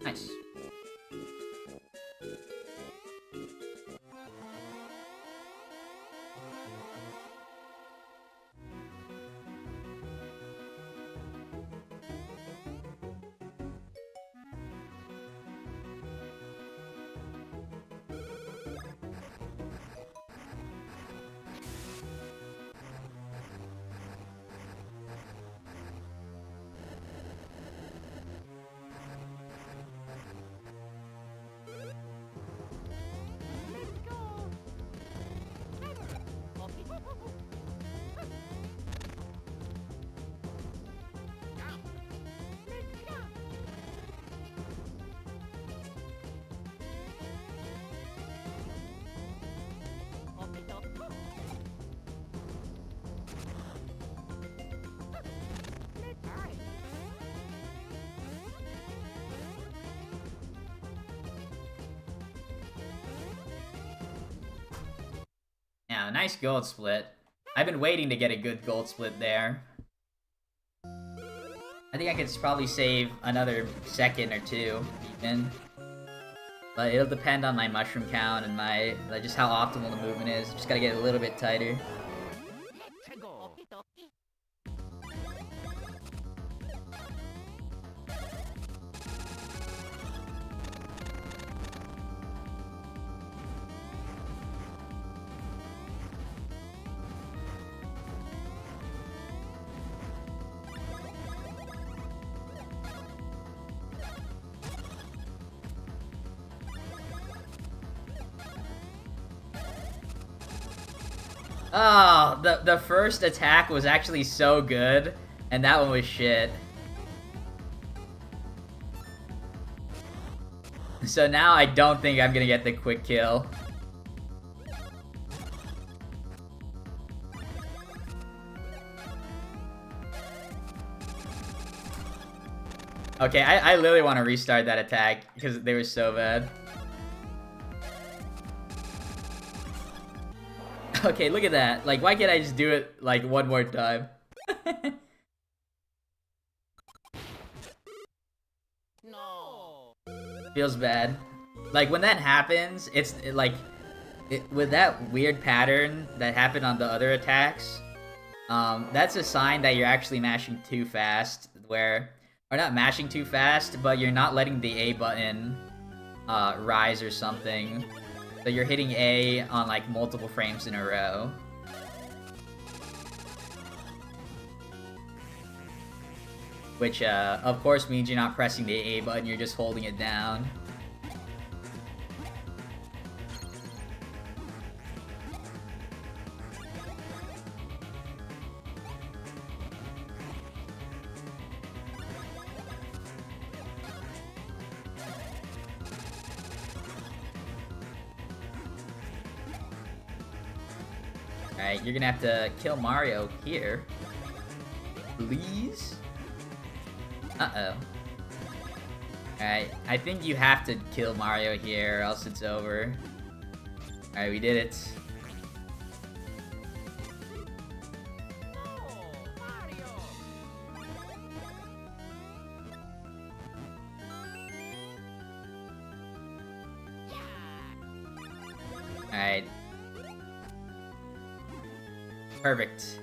Nice. Yeah, nice gold split. I've been waiting to get a good gold split there. I think I could probably save another second or two, even. But it'll depend on my mushroom count and my just how optimal the movement is. Just gotta get a little bit tighter. Oh, the first attack was actually so good, and that one was shit. So now I don't think I'm gonna get the quick kill. Okay, I literally want to restart that attack because they were so bad. Okay, look at that. Like, why can't I just do it, like, one more time? No. Feels bad. Like, when that happens, it's, with that weird pattern that happened on the other attacks, that's a sign that you're actually mashing too fast, or not mashing too fast, but you're not letting the A button, rise or something. So you're hitting A on, like, multiple frames in a row. which of course means you're not pressing the A button, you're just holding it down. Alright, you're gonna have to kill Mario here. Please? Uh-oh. Alright, I think you have to kill Mario here or else it's over. Alright, we did it. Alright. Perfect.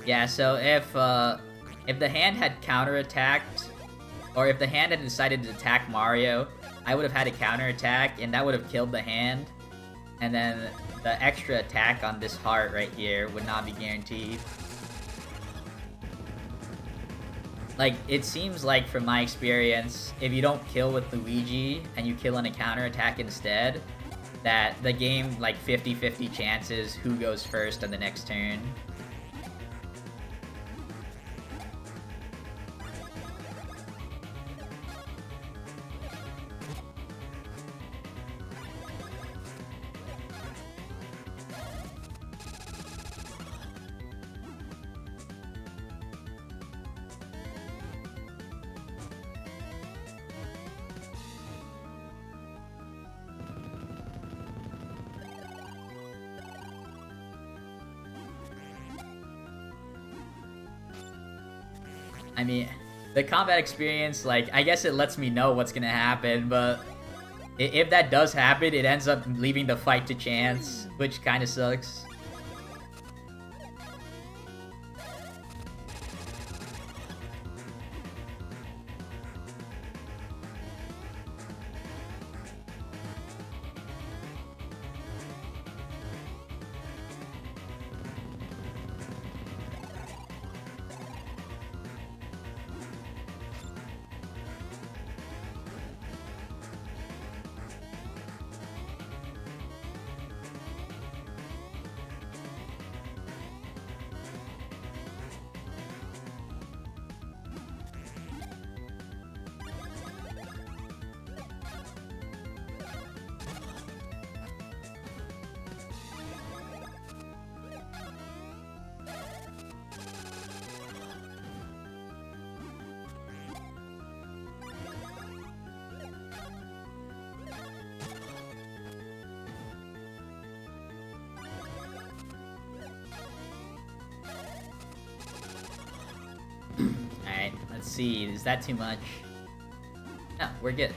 Yeah, so if the hand had counterattacked, or if the hand had decided to attack Mario, I would have had a counterattack, and that would have killed the hand. And then the extra attack on this heart right here would not be guaranteed. Like, it seems like from my experience, if you don't kill with Luigi, and you kill on a counterattack instead, that the game, like 50-50 chances who goes first on the next turn. I mean, the combat experience, like, I guess it lets me know what's gonna happen, but if that does happen, it ends up leaving the fight to chance, which kinda sucks. Alright, let's see. Is that too much? No, we're good.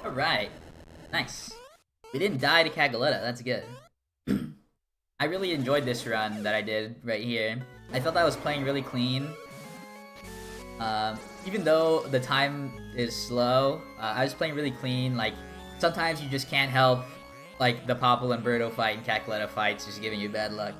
Alright. Nice. We didn't die to Cagaletta, that's good. I really enjoyed this run that I did right here. I felt I was playing really clean. Even though the time is slow, I was playing really clean. Like, sometimes you just can't help, like, the Popple and Birdo fight and Cagaletta fights just giving you bad luck.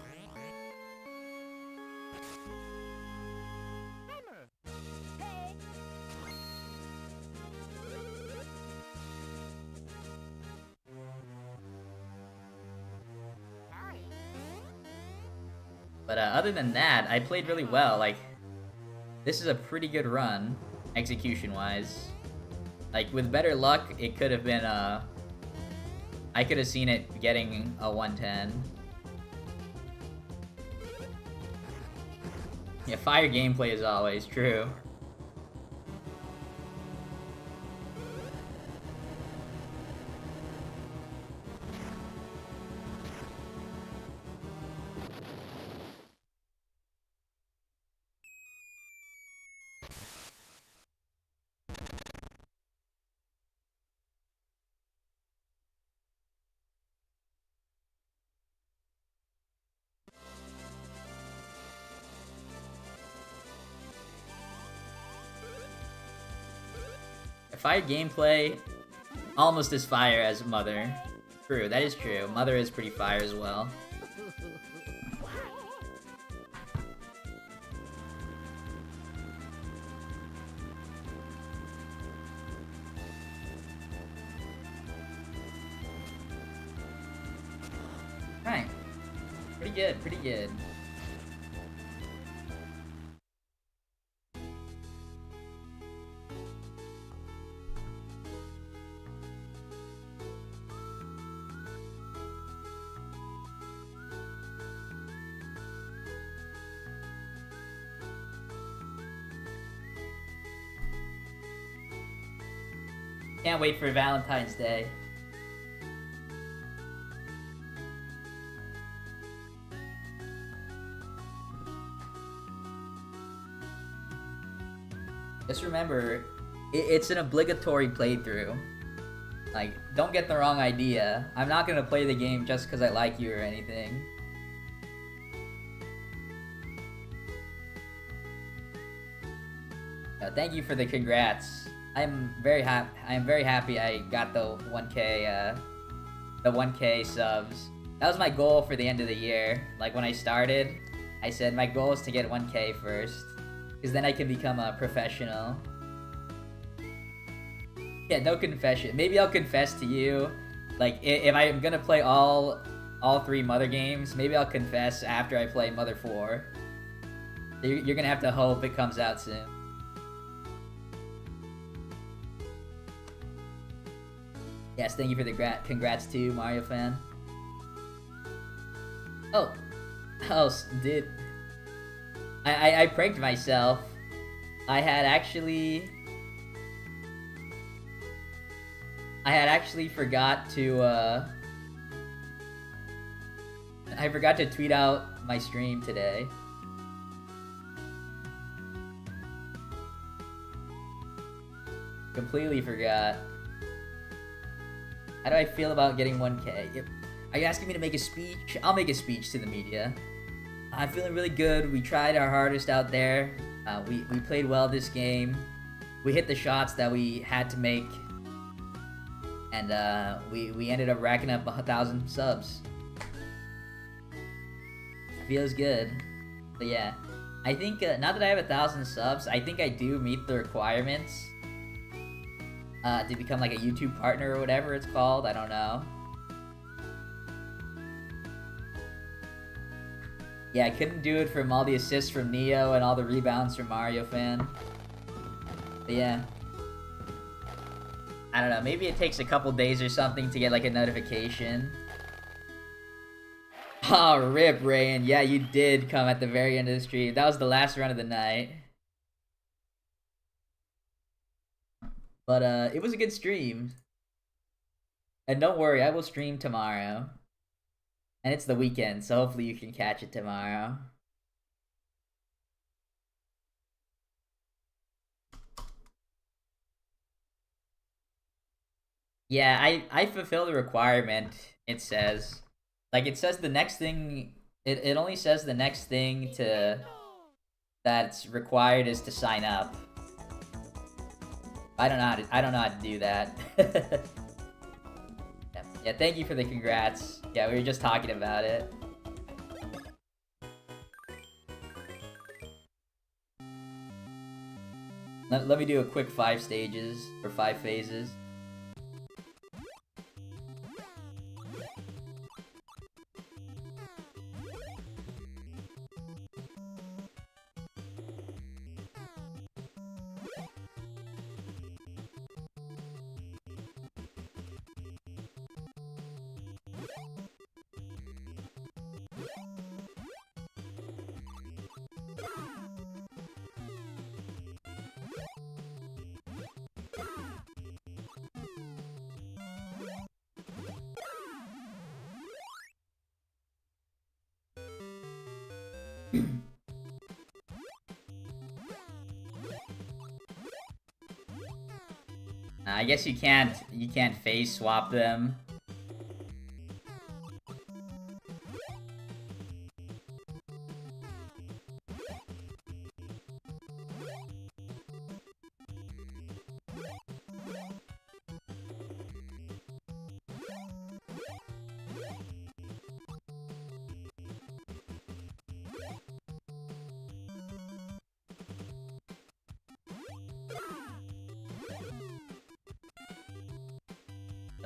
But other than that, I played really well. Like, this is a pretty good run, execution-wise. Like, with better luck, it could have been, I could have seen it getting a 110. Yeah, fire gameplay is always true. fire gameplay, almost as fire as Mother. True, that is true. Mother is pretty fire as well. Right. Pretty good, pretty good. Can't wait for Valentine's Day. Just remember, it's an obligatory playthrough. Like, don't get the wrong idea. I'm not gonna play the game just because I like you or anything. Thank you for the congrats. I'm very happy I got the 1K subs. That was my goal for the end of the year. Like when I started, I said my goal is to get 1K first, because then I can become a professional. Yeah, no confession. Maybe I'll confess to you. Like if I'm gonna play all 3 Mother games, maybe I'll confess after I play Mother 4. You're gonna have to hope it comes out soon. Yes, thank you for the congrats too, Mario fan. Oh, dude. I pranked myself. I had actually forgot to I forgot to tweet out my stream today. Completely forgot. How do I feel about getting 1K? Are you asking me to make a speech? I'll make a speech to the media. I'm feeling really good. We tried our hardest out there. We played well this game. We hit the shots that we had to make. And we ended up racking up 1,000 subs. Feels good. But yeah, I think now that I have 1,000 subs, I think I do meet the requirements to become like a YouTube partner or whatever it's called. I don't know. Yeah, I couldn't do it from all the assists from Neo and all the rebounds from Mario fan. But yeah. I don't know, maybe it takes a couple days or something to get like a notification. Oh, rip, Rayan. Yeah, you did come at the very end of the stream. That was the last run of the night. But it was a good stream. And don't worry, I will stream tomorrow. And it's the weekend, so hopefully you can catch it tomorrow. Yeah, I fulfill the requirement, it says. Like, it says the next thing... It only says the next thing that's required is to sign up. I don't know how to do that. Yeah, thank you for the congrats. Yeah, we were just talking about it. Let me do a quick 5 stages, or 5 phases. I guess you can't phase swap them.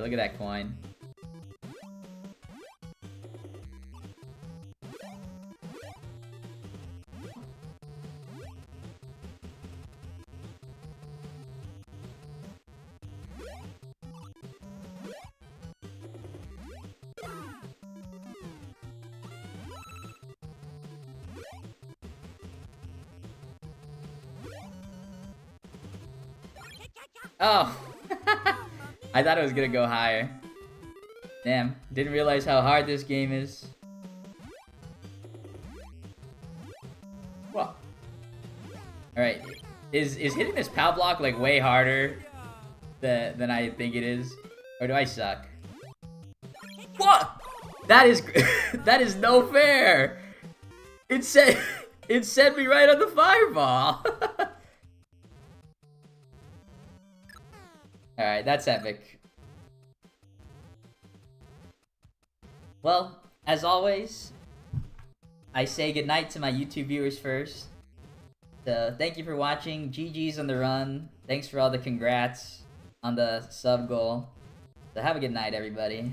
Look at that coin. Oh! I thought it was gonna go higher. Damn, didn't realize how hard this game is. Well, alright. Is hitting this POW block like way harder than I think it is? Or do I suck? What? That is that is no fair! It said it sent me right on the fireball! Alright, that's epic. Well, as always, I say goodnight to my YouTube viewers first. So, thank you for watching. GG's on the run. Thanks for all the congrats on the sub goal. So have a good night, everybody.